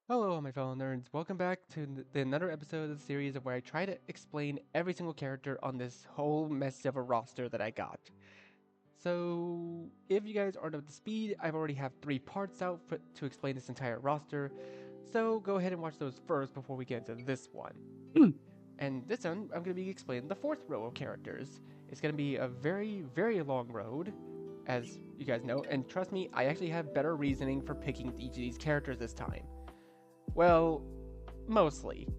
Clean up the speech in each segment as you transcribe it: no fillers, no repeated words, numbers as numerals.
Hello, my fellow nerds. Welcome back to another episode of the series of where I try to explain every single character on this whole mess of a roster that I got. So, if you guys aren't up to speed, I've already have 3 parts out to explain this entire roster. So go ahead and watch those first before we get into this one. And this one, I'm going to be explaining the fourth row of characters. It's going to be a very, very long road, as you guys know, and trust me, I actually have better reasoning for picking each of these characters this time. Well, mostly.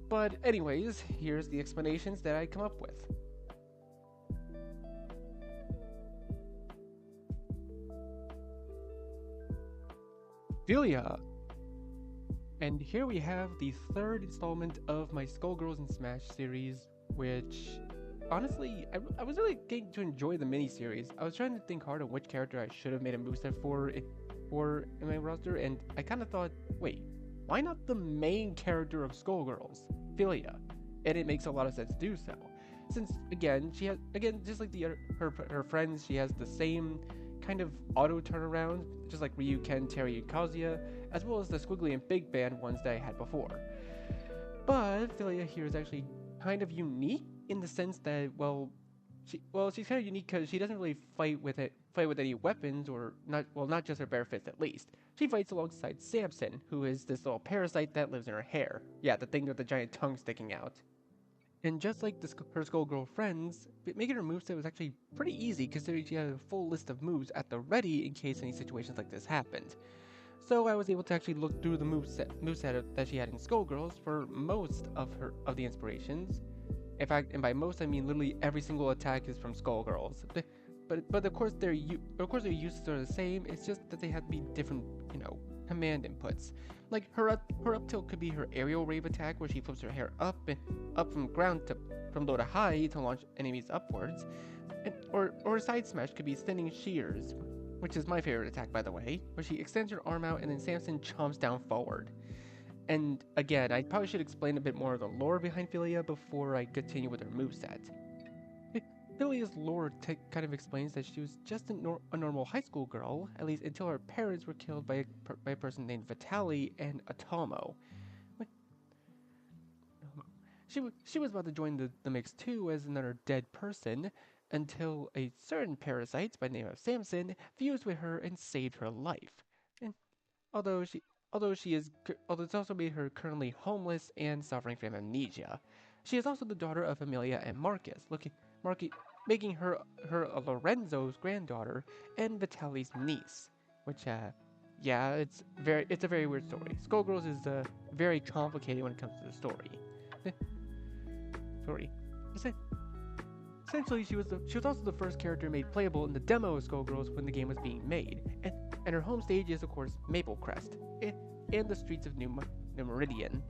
But anyways, here's the explanations that I come up with. Philia! And here we have the third installment of my Skullgirls and Smash series, which honestly, I was really getting to enjoy the mini-series. I was trying to think hard on which character I should have made a moveset for in my roster, and I kind of thought, wait, why not the main character of Skullgirls, Philia? And it makes a lot of sense to do so, since again she has just like her friends, she has the same kind of auto turnaround, just like Ryu, Ken, Terry, and Kazuya, as well as the squiggly and big band ones that I had before. But Philia here is actually kind of unique in the sense that, she's kind of unique because she doesn't really fight with any weapons, or not just her bare fists at least. She fights alongside Samson, who is this little parasite that lives in her hair. Yeah, the thing with the giant tongue sticking out. And just like her Skullgirl friends, making her moveset was actually pretty easy considering she had a full list of moves at the ready in case any situations like this happened. So I was able to actually look through the moveset that she had in Skullgirls for most of the inspirations. In fact, and by most I mean literally every single attack is from Skullgirls. But of course their uses are the same. It's just that they have to be different, command inputs. Like her up tilt could be her aerial rave attack, where she flips her hair up from low to high to launch enemies upwards, or her side smash could be sending shears, which is my favorite attack by the way, where she extends her arm out and then Samson chomps down forward. And again, I probably should explain a bit more of the lore behind Philia before I continue with her moveset. Philia's lore kind of explains that she was just a normal high school girl, at least until her parents were killed by a person named Vitali and Atomo. She was about to join the mix too as another dead person, until a certain parasite by the name of Samson fused with her and saved her life. And although she although it's also made her currently homeless and suffering from amnesia. She is also the daughter of Amelia and Marcus, making her a Lorenzo's granddaughter and Vitali's niece. Which yeah, it's a very weird story. Skullgirls is very complicated when it comes to the story. Story. Essentially, she was also the first character made playable in the demo of Skullgirls when the game was being made, and her home stage is of course Maple Crest, and the streets of New Meridian.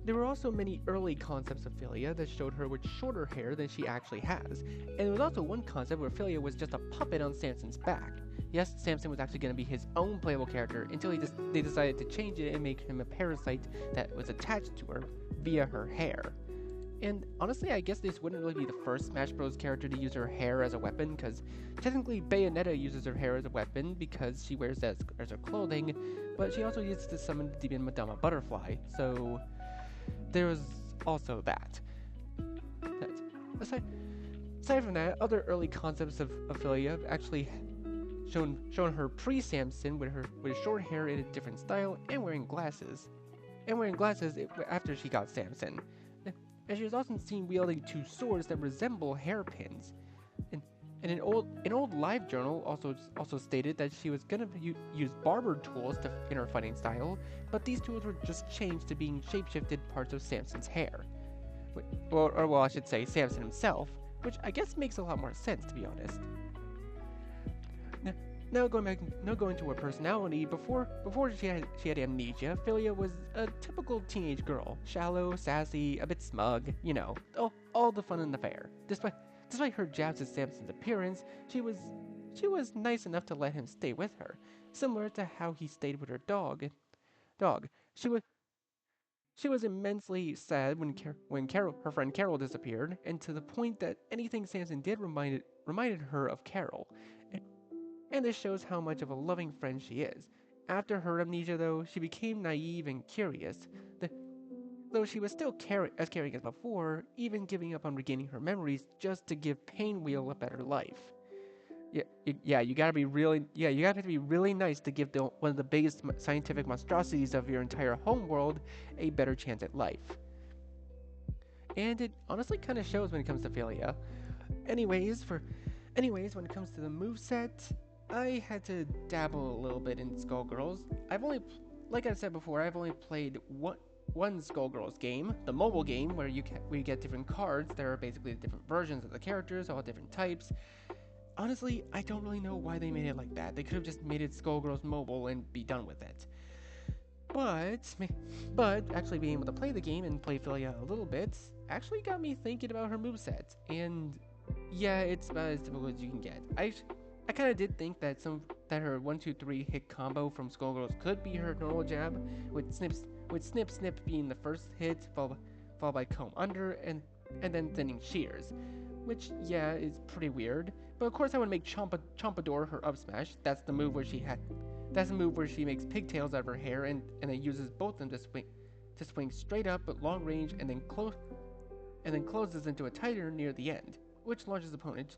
There were also many early concepts of Philia that showed her with shorter hair than she actually has, and there was also one concept where Philia was just a puppet on Samson's back. Yes, Samson was actually going to be his own playable character until they decided to change it and make him a parasite that was attached to her via her hair. And honestly, I guess this wouldn't really be the first Smash Bros. Character to use her hair as a weapon, because technically Bayonetta uses her hair as a weapon because she wears that as her clothing, but she also uses to summon the demon Madama Butterfly, so there was also that. Aside, aside from that, other early concepts of Philia actually shown her pre-Samson with short hair in a different style and wearing glasses. After she got Samson. And she was often seen wielding 2 swords that resemble hairpins. And, and an old live journal also stated that she was gonna use barber tools in her fighting style, but these tools were just changed to being shapeshifted parts of Samson's hair. Well, I should say Samson himself, which I guess makes a lot more sense to be honest. Now going to her personality. Before she had amnesia, Philia was a typical teenage girl, shallow, sassy, a bit smug, all the fun and the fair. Despite her jabs at Samson's appearance, she was nice enough to let him stay with her, similar to how he stayed with her dog. Dog. She was immensely sad when her friend Carol disappeared, and to the point that anything Samson did reminded her of Carol. And this shows how much of a loving friend she is. After her amnesia, though, she became naive and curious, th- though she was still as caring as before, even giving up on regaining her memories just to give Painwheel a better life. Yeah, you gotta be really, yeah, you gotta be really nice to give one of the biggest scientific monstrosities of your entire homeworld a better chance at life. And it honestly kind of shows when it comes to Philia. Anyways, for Anyways, when it comes to the move set, I had to dabble a little bit in Skullgirls. Like I said before, I've only played one Skullgirls game, the mobile game, where we get different cards. There are basically different versions of the characters, all different types. Honestly, I don't really know why they made it like that. They could have just made it Skullgirls Mobile and be done with it. But, but actually being able to play the game and play Philia a little bit actually got me thinking about her moveset. And yeah, it's about as typical as you can get. I kind of did think that her 1-2-3 hit combo from Skullgirls could be her normal jab, with Snip Snip being the first hit, followed by Comb Under, and then thinning Shears, which yeah is pretty weird. But of course I would make Chompador her up smash. That's the move where she makes pigtails out of her hair and then uses both of them to swing straight up at long range and then closes into a tighter near the end, which launches opponents.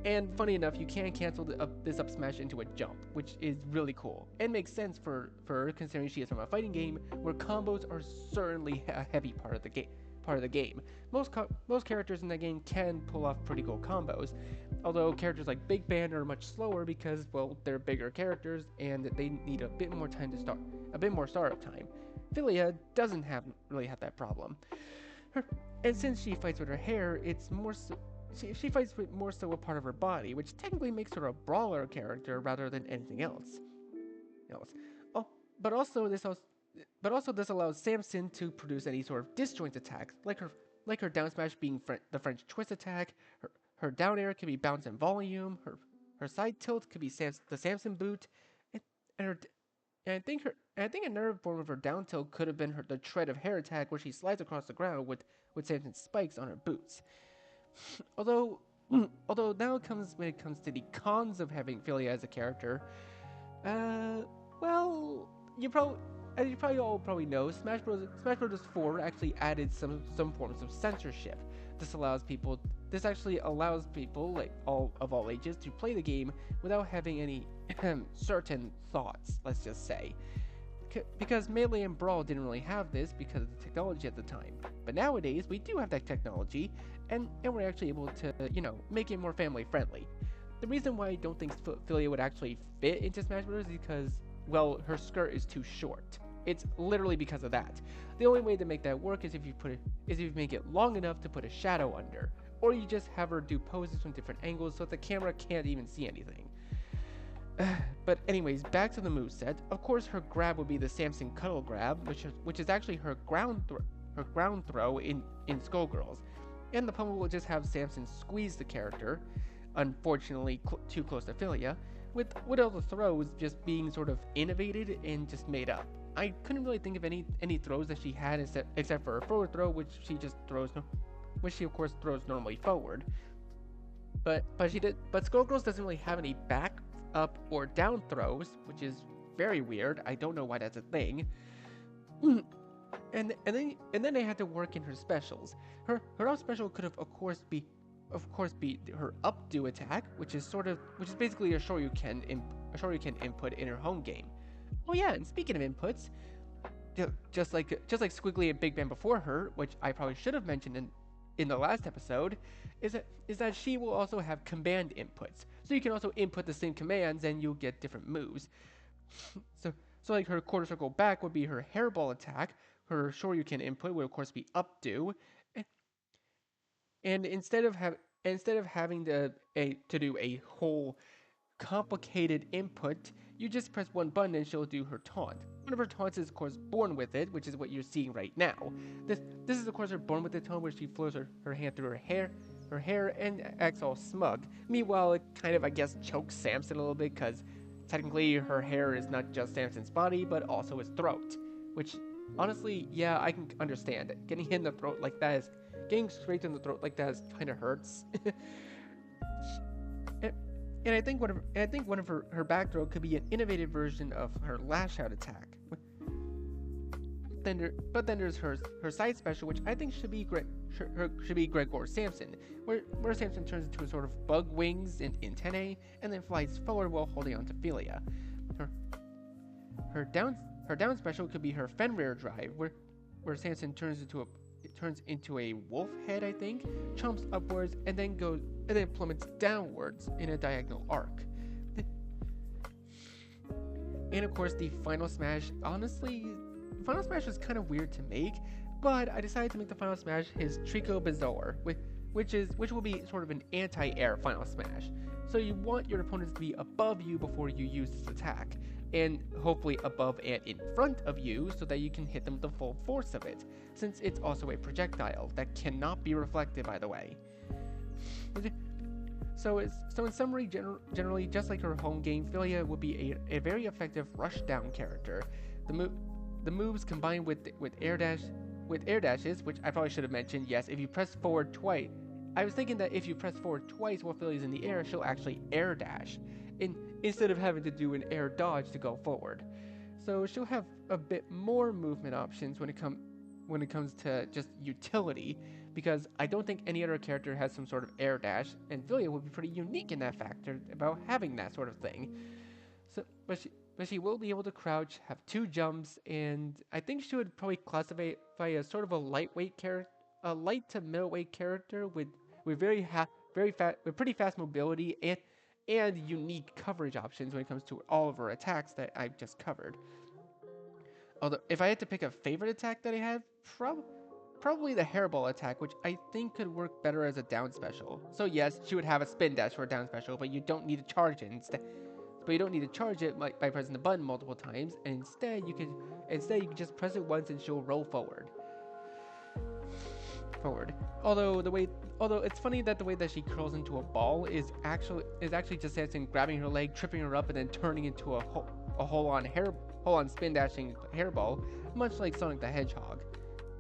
And funny enough, you can cancel this up smash into a jump, which is really cool and makes sense for her considering she is from a fighting game where combos are certainly a heavy part of the game. Most characters in that game can pull off pretty cool combos, although characters like Big Band are much slower because, well, they're bigger characters and they need a bit more time to start, a bit more startup time. Philia doesn't really have that problem. And since she fights with her hair, it's more so, she fights with more so a part of her body, which technically makes her a brawler character rather than anything else. Oh, but also this allows Samson to produce any sort of disjoint attack, like her down smash being the French twist attack. Her down air can be bounce and volume. Her side tilt could be the Samson boot, and, and her and I think another form of her down tilt could have been the tread of hair attack, where she slides across the ground with Samson's spikes on her boots. although although now comes when it comes to the cons of having Philia as a character. Uh, well, as you probably all know, Smash Bros. 4 actually added some forms of censorship. This actually allows people like all ages to play the game without having any certain thoughts. Let's just say. Because Melee and Brawl didn't really have this because of the technology at the time. But nowadays, we do have that technology, and we're actually able to, make it more family friendly. The reason why I don't think Philia would actually fit into Smash Bros. Is because, well, her skirt is too short. It's literally because of that. The only way to make that work is if you make it long enough to put a shadow under, or you just have her do poses from different angles so that the camera can't even see anything. But anyways, back to the moveset. Of course, her grab would be the Samson Cuddle Grab, which is actually her ground throw in Skullgirls, and the pummel will just have Samson squeeze the character, unfortunately too close to Philia, with all the throws just being sort of innovated and just made up. I couldn't really think of any throws that she had except for her forward throw, which she of course throws normally forward. But Skullgirls doesn't really have any back, up, or down throws, which is very weird. I don't know why that's a thing. And then they had to work in her specials. Her up special could have of course be her updo attack, which is basically a Shoryuken input in her home game. Oh yeah, and speaking of inputs, just like Squiggly and Big Bang before her, which I probably should have mentioned in the last episode, is that she will also have command inputs. So you can also input the same commands and you'll get different moves. So like her quarter circle back would be her hairball attack. Her Shoryuken input would of course be updo, and instead of having to do a whole complicated input, you just press one button and she'll do her taunt. One of her taunts is of course Born With It, which is what you're seeing right now. This is of course her Born With It taunt, where she flows her hand through her hair and acts all smug. Meanwhile, it kind of, I guess, chokes Samson a little bit, because technically her hair is not just Samson's body but also his throat, which honestly, yeah, I can understand it. Getting hit in the throat like that is getting straight in the throat like that kind of hurts. and I think one of her back throw could be an innovative version of her lash out attack. But then there's her side special, which I think should be Gregor Samson, where Samson turns into a sort of bug wings and antennae, and then flies forward while holding onto Philia. Her her down special could be her Fenrir drive, where Samson turns into a wolf head, I think, chomps upwards, and then plummets downwards in a diagonal arc. And of course, the final smash. Honestly, Final Smash was kind of weird to make, but I decided to make the Final Smash his Trico Bazaar, which will be sort of an anti-air Final Smash. So you want your opponents to be above you before you use this attack, and hopefully above and in front of you so that you can hit them with the full force of it, since it's also a projectile that cannot be reflected, by the way. So in summary, generally, just like her home game, Philia would be a very effective rush down character. The moves combined with air dashes, which I probably should have mentioned. Yes, if you press forward twice, I was thinking that if you press forward twice while Philia's in the air, she'll actually air dash, instead of having to do an air dodge to go forward. So she'll have a bit more movement options when it comes to just utility, because I don't think any other character has some sort of air dash, and Philia would be pretty unique in that factor about having that sort of thing. So, but she will be able to crouch, have 2 jumps, and I think she would probably classify as sort of a lightweight character, a light to middleweight character with with pretty fast mobility and unique coverage options when it comes to all of her attacks that I've just covered. Although, if I had to pick a favorite attack that I have, probably the hairball attack, which I think could work better as a down special. So yes, she would have a spin dash for a down special, but you don't need to charge it instead. But you don't need to charge it by pressing the button multiple times, and instead you can just press it once and she'll roll forward. Although it's funny that the way that she curls into a ball is actually just Samson grabbing her leg, tripping her up, and then turning into a whole on spin dashing hairball, much like Sonic the Hedgehog,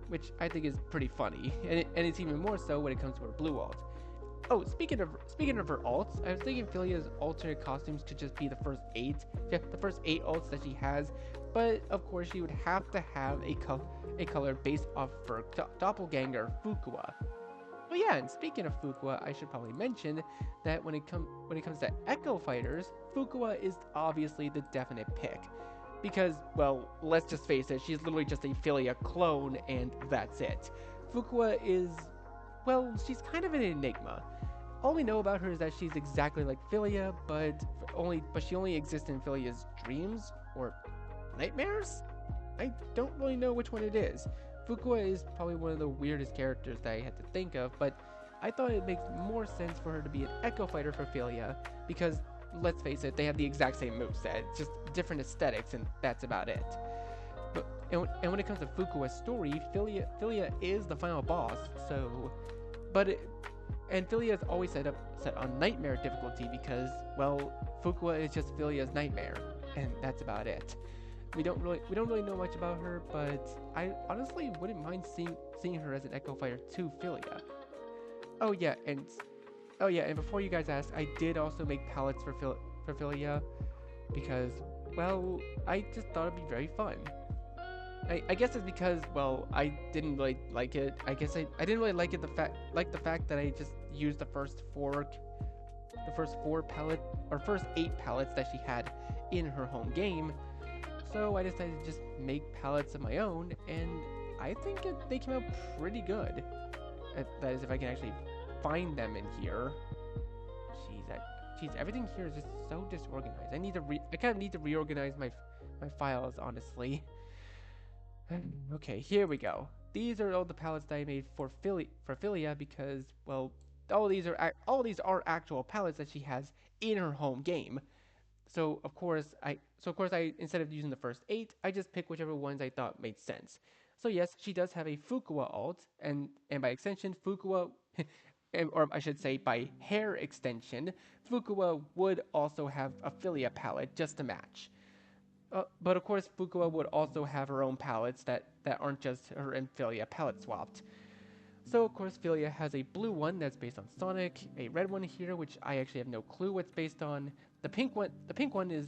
which I think is pretty funny, and it's even more so when it comes to her blue ult. Oh, speaking of her ults, I was thinking Philia's alternate costumes could just be the first 8 ults that she has, but of course she would have to have a color based off of her doppelganger Fukua. Oh yeah, and speaking of Fukua, I should probably mention that when it comes to Echo Fighters, Fukua is obviously the definite pick. Because, well, let's just face it, she's literally just a Philia clone, and that's it. Fukua is, well, she's kind of an enigma. All we know about her is that she's exactly like Philia, but she only exists in Philia's dreams or nightmares? I don't really know which one it is. Fukua is probably one of the weirdest characters that I had to think of, but I thought it makes more sense for her to be an Echo Fighter for Philia, because, let's face it, they have the exact same moveset, just different aesthetics, and that's about it. And when it comes to Fukua's story, Philia is the final boss, so... And Philia is always set on Nightmare difficulty because, well, Fukua is just Philia's nightmare, and that's about it. We don't really know much about her, but I honestly wouldn't mind seeing her as an Echo Fighter to Philia. Oh yeah, and before you guys ask, I did also make palettes for Philia because, well, I just thought it'd be very fun. I guess it's because, well, I didn't really like it. I guess I didn't really like it the fact that I just used the first 8 palettes that she had in her home game. So I decided to just make palettes of my own, and I think they came out pretty good. That is, if I can actually find them in here. Jeez, everything here is just so disorganized. I kind of need to reorganize my files, honestly. Okay, here we go. These are all the palettes that I made for Philia because, well, all these are actual palettes that she has in her home game. So of course I instead of using the first 8, I just picked whichever ones I thought made sense. So yes, she does have a Fukua ult, and by extension, Fukua, or I should say by hair extension, Fukua would also have a Philia palette just to match. But of course, Fukua would also have her own palettes that aren't just her and Philia palette swapped. So of course Philia has a blue one that's based on Sonic, a red one here which I actually have no clue what's based on. The pink one is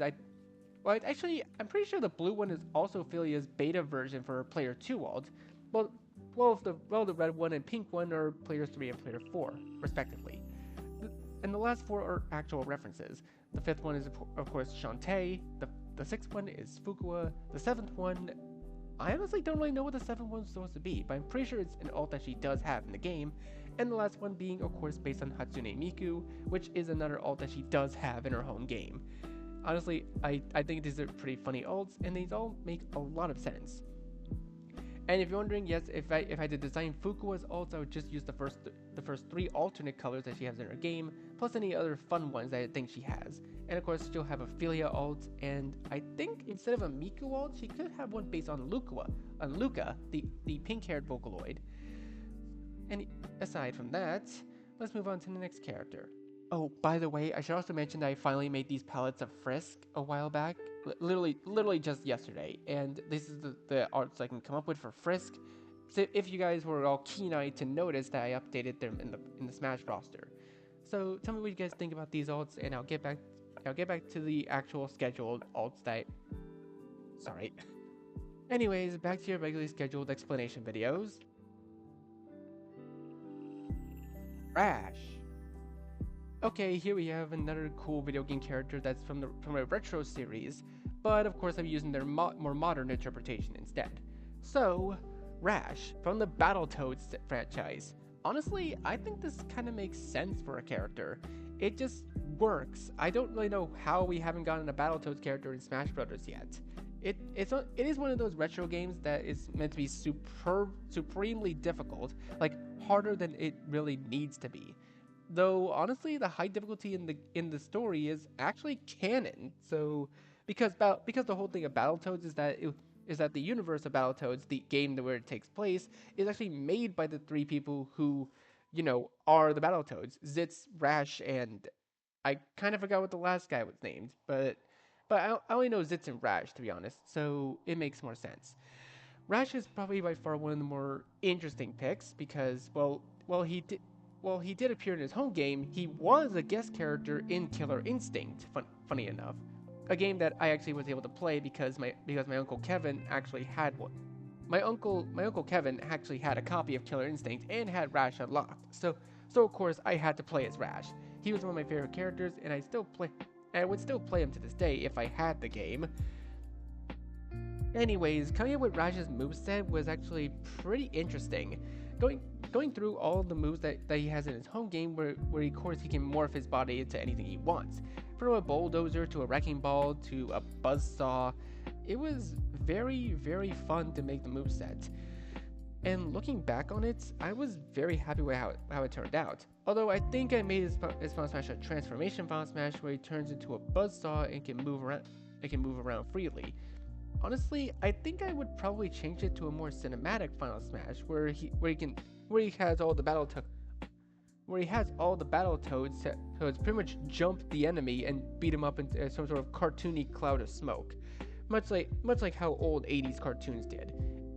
actually I'm pretty sure the blue one is also Philia's beta version for player 2 alt. Well the red one and pink one are player 3 and player 4 respectively. And the last four are actual references. The fifth one is of course Shantae, the sixth one is Fukua, the seventh one I honestly don't really know what the seventh one's supposed to be, but I'm pretty sure it's an alt that she does have in the game, and the last one being, of course, based on Hatsune Miku, which is another alt that she does have in her home game. Honestly, I think these are pretty funny alts, and these all make a lot of sense. And if you're wondering, yes, if I had to design Fukua's alts, I would just use the first three alternate colors that she has in her game, plus any other fun ones that I think she has. And of course, she'll have a Philia alt, and I think instead of a Miku alt, she could have one based on Luca, the pink-haired Vocaloid. And aside from that, let's move on to the next character. Oh, by the way, I should also mention that I finally made these palettes of Frisk a while back, literally just yesterday, and this is the arts I can come up with for Frisk. So if you guys were all keen-eyed to notice that I updated them in the Smash roster. So tell me what you guys think about these alts, and I'll get back to the actual scheduled alts that. Sorry. Anyways, back to your regularly scheduled explanation videos. Rash. Okay, here we have another cool video game character that's from a retro series, but of course I'm using their more modern interpretation instead. So, Rash from the Battletoads franchise. Honestly, I think this kind of makes sense for a character. It just works. I don't really know how we haven't gotten a Battletoads character in Smash Bros. Yet. It is one of those retro games that is meant to be supremely difficult, like harder than it really needs to be. Though honestly, the high difficulty in the story is actually canon. So because the whole thing of Battletoads is that the universe of Battletoads, the game where it takes place, is actually made by the three people who, are the Battletoads: Zitz, Rash, and I kind of forgot what the last guy was named, but I only know Zitz and Rash, to be honest, so it makes more sense. Rash is probably by far one of the more interesting picks because, he did appear in his home game. He was a guest character in Killer Instinct. Funny enough, a game that I actually was able to play because my uncle Kevin actually had one. My uncle Kevin actually had a copy of Killer Instinct and had Rash unlocked. So of course I had to play as Rash. He was one of my favorite characters, and I would still play him to this day if I had the game. Anyways, coming up with Rash's moveset was actually pretty interesting. Going through all the moves that he has in his home game, where of course he can morph his body into anything he wants. From a bulldozer to a wrecking ball to a buzzsaw, it was very, very fun to make the moveset. And looking back on it, I was very happy with how it turned out. Although I think I made his Final Smash a transformation Final Smash where he turns into a buzzsaw and can move around freely. Honestly, I think I would probably change it to a more cinematic Final Smash where he has all the Battletoads, so it's pretty much jump the enemy and beat him up into some sort of cartoony cloud of smoke, much like how old 80s cartoons did.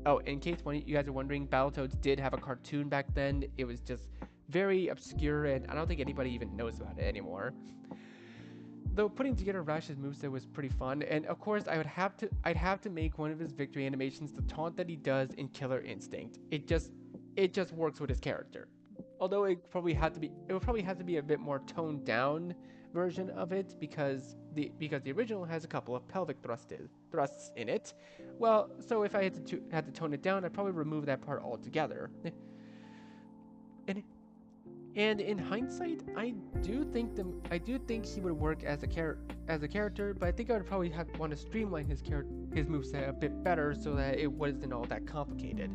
Oh, in case you guys are wondering, Battletoads did have a cartoon back then. It was just very obscure, and I don't think anybody even knows about it anymore. Though putting together Rash's moveset was pretty fun, and of course I'd have to make one of his victory animations, the taunt that he does in Killer Instinct. It just works with his character. Although it would probably have to be a bit more toned down version of it because the original has a couple of pelvic thrusts in it. Well, so if I had to tone it down, I'd probably remove that part altogether. And in hindsight, I do think he would work as a character, but I think I would probably want to streamline his moveset a bit better so that it wasn't all that complicated.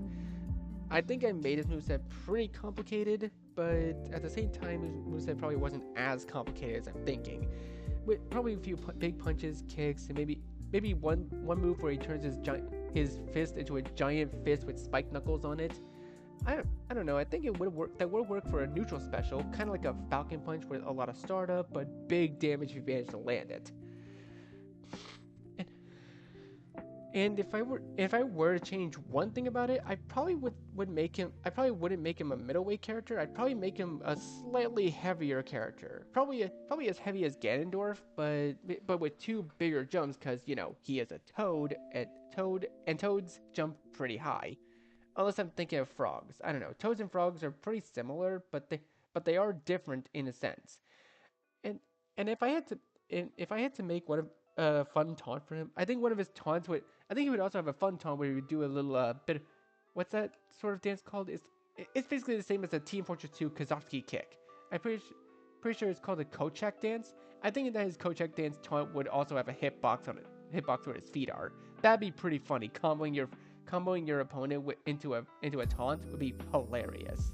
I think I made his moveset pretty complicated, but at the same time, his moveset probably wasn't as complicated as I'm thinking. With probably a few big punches, kicks, and maybe one move where he turns his fist into a giant fist with spiked knuckles on it. I don't know. I think it would work. That would work for a neutral special, kind of like a Falcon Punch with a lot of startup, but big damage if you manage to land it. And if I were to change one thing about it, I probably would make him I probably wouldn't make him a middleweight character. I'd probably make him a slightly heavier character. Probably as heavy as Ganondorf, but with two bigger jumps cuz he is a toad and toads jump pretty high. Unless I'm thinking of frogs. I don't know. Toads and frogs are pretty similar, but they are different in a sense. And and if I had to make one of a fun taunt for him, I think one of his taunts would I think he would also have a fun taunt where he would do a little bit. What's that sort of dance called? It's basically the same as a Team Fortress 2 Kazakhsky kick. I'm pretty sure it's called a Kochak dance. I think that his Kochak dance taunt would also have a hitbox on it, hitbox where his feet are. That'd be pretty funny. Comboing your opponent into a taunt would be hilarious.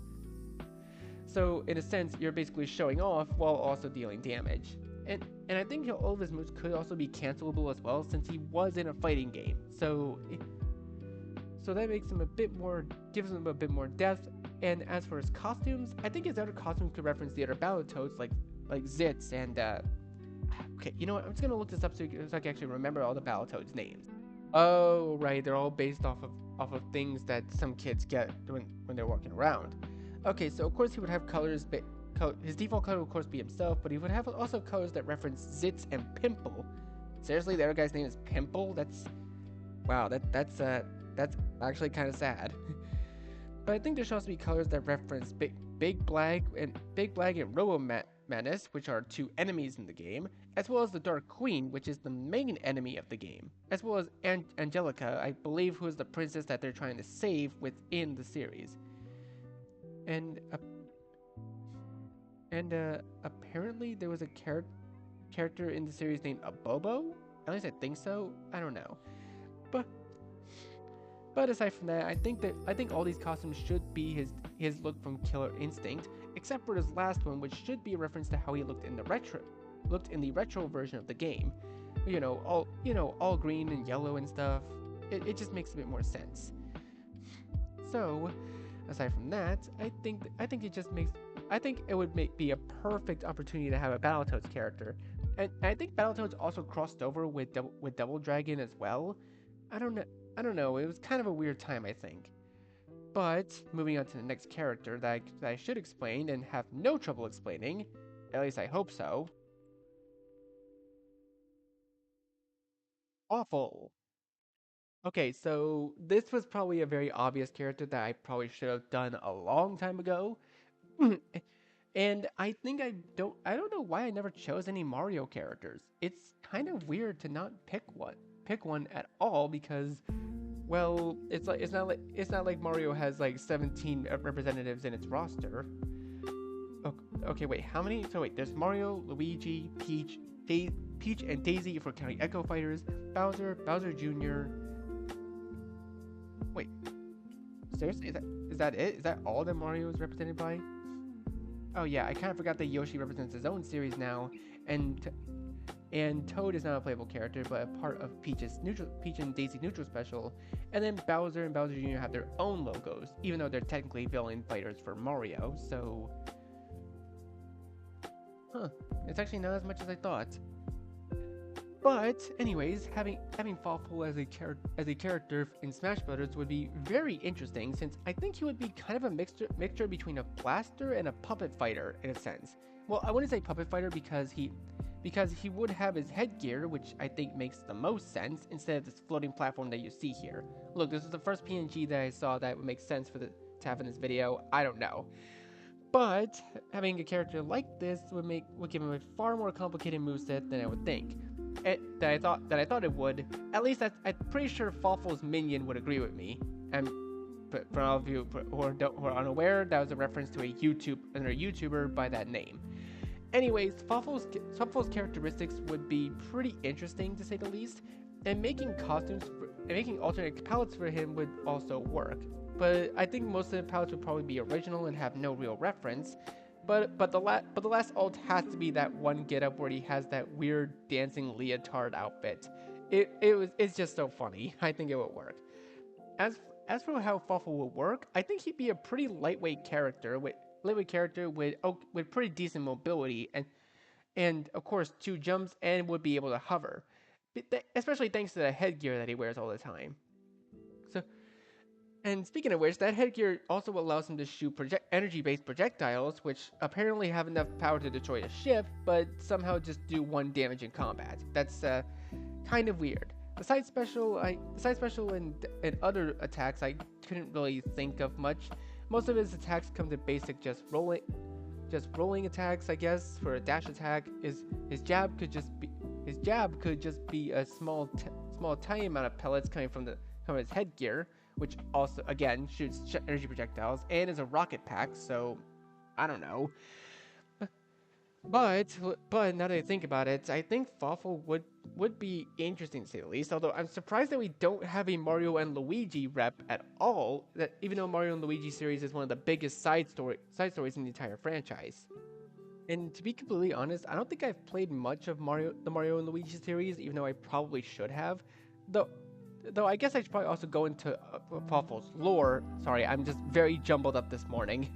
So in a sense, you're basically showing off while also dealing damage. And I think all of his moves could also be cancelable as well, since he was in a fighting game. So that makes him a bit more, gives him a bit more depth. And as for his costumes, I think his other costumes could reference the other Battletoads like Zitz and okay, you know what? I'm just gonna look this up so I can actually remember all the Battletoads names. Oh right, they're all based off of things that some kids get when they're walking around. Okay, so of course he would have colors, but his default color would of course be himself, but he would have also colors that reference Zitz and Pimple. Seriously, the other guy's name is Pimple? That's wow, that's actually kind of sad. But I think there should also be colors that reference Big Black and Robo Manus, which are two enemies in the game, as well as the Dark Queen, which is the main enemy of the game, as well as Angelica, I believe, who is the princess that they're trying to save within the series. And apparently there was a character in the series named Abobo. At least I think so. I don't know. But but aside from that, I think all these costumes should be his look from Killer Instinct, except for his last one, which should be a reference to how he looked in the retro version of the game. All green and yellow and stuff. It just makes a bit more sense. So, aside from that, I think it would be a perfect opportunity to have a Battletoads character, and I think Battletoads also crossed over with Double Dragon as well. I don't know. I don't know. It was kind of a weird time, I think. But moving on to the next character that I should explain and have no trouble explaining, at least I hope so. Awful. Okay, so this was probably a very obvious character that I probably should have done a long time ago. And I don't know why I never chose any Mario characters. It's kind of weird to not pick one at all because well, it's not like Mario has like 17 representatives in its roster. Okay, wait, how many? So wait, there's Mario, Luigi, Peach and Daisy for counting Echo Fighters, Bowser Jr. Wait, seriously, is that it? Is that all that Mario is represented by? Oh yeah, I kind of forgot that Yoshi represents his own series now, and and Toad is not a playable character, but a part of Peach and Daisy's neutral special. And then Bowser and Bowser Jr. have their own logos, even though they're technically villain fighters for Mario. So, it's actually not as much as I thought. But anyways, having Fawful as a character in Smash Brothers would be very interesting, since I think he would be kind of a mixture between a blaster and a puppet fighter in a sense. Well, I wouldn't say puppet fighter because he would have his headgear, which I think makes the most sense, instead of this floating platform that you see here. Look, this is the first PNG that I saw that would make sense to have in this video. I don't know. But having a character like this would give him a far more complicated moveset than I would think. That I thought it would. At least I'm pretty sure Fawful's minion would agree with me. And but for all of you who are unaware, that was a reference to another YouTuber by that name. Anyways, Fawful's characteristics would be pretty interesting to say the least, and making alternate palettes for him would also work. But I think most of the palettes would probably be original and have no real reference. But the last alt has to be that one getup where he has that weird dancing leotard outfit. It's just so funny. I think it would work. As for how Fawful would work, I think he'd be a pretty lightweight character with pretty decent mobility and of course 2 jumps and would be able to hover. especially thanks to the headgear that he wears all the time. So, and speaking of which, that headgear also allows him to shoot energy-based projectiles, which apparently have enough power to destroy a ship, but somehow just do 1 damage in combat. That's kind of weird. The side special and other attacks, I couldn't really think of much. Most of his attacks come to basic just rolling attacks, I guess. For a dash attack, his jab could just be a small tiny amount of pellets coming from his headgear, which also again shoots energy projectiles and is a rocket pack. So I don't know. But now that I think about it, I think Fawful would be interesting to say the least. Although I'm surprised that we don't have a Mario and Luigi rep at all. That even though Mario and Luigi series is one of the biggest side stories in the entire franchise. And to be completely honest, I don't think I've played much of the Mario and Luigi series, even though I probably should have. Though, though I guess I should probably also go into Fawful's lore. Sorry, I'm just very jumbled up this morning.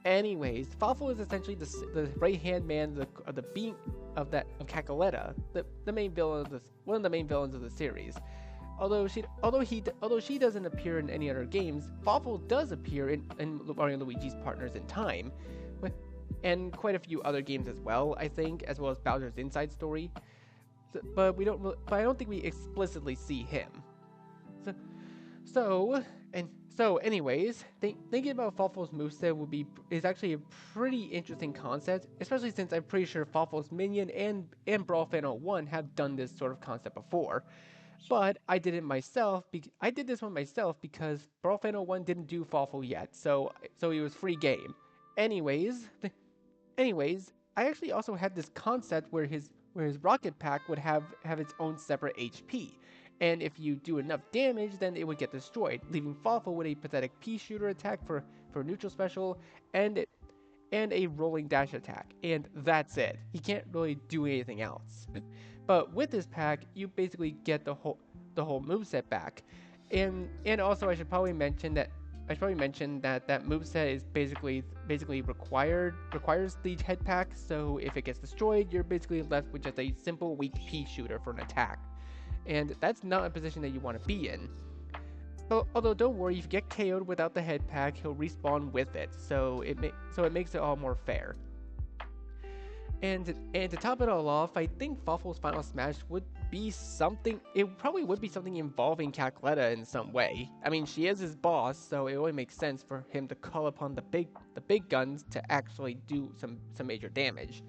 Anyways, Fawful is essentially the right hand man of the being of Cackletta, the main villain of one of the main villains of the series. Although she doesn't appear in any other games, Fawful does appear in Mario and Luigi's Partners in Time, and quite a few other games as well, I think, as well as Bowser's Inside Story. But I don't think we explicitly see him. Anyways, thinking about Fawful's moveset is actually a pretty interesting concept, especially since I'm pretty sure Fawful's Minion and Brawl Fan 01 have done this sort of concept before. But I did it myself. I did this one myself because Brawl Fan 01 didn't do Fawful yet, so it was free game. Anyways, I actually also had this concept where his rocket pack would have its own separate HP. And if you do enough damage, then it would get destroyed, leaving Fawful with a pathetic pea shooter attack for neutral special and a rolling dash attack. And that's it. He can't really do anything else. But with this pack, you basically get the whole moveset back. And also I should probably mention that that moveset is basically requires the head pack, so if it gets destroyed, you're basically left with just a simple weak pea shooter for an attack. And that's not a position that you want to be in. Although don't worry, if you get KO'd without the head pack, he'll respawn with it, so it makes it all more fair. And to top it all off, I think Fawful's Final Smash would be something. It probably would be something involving Cackletta in some way. I mean, she is his boss, so it only makes sense for him to call upon the big guns to actually do some major damage.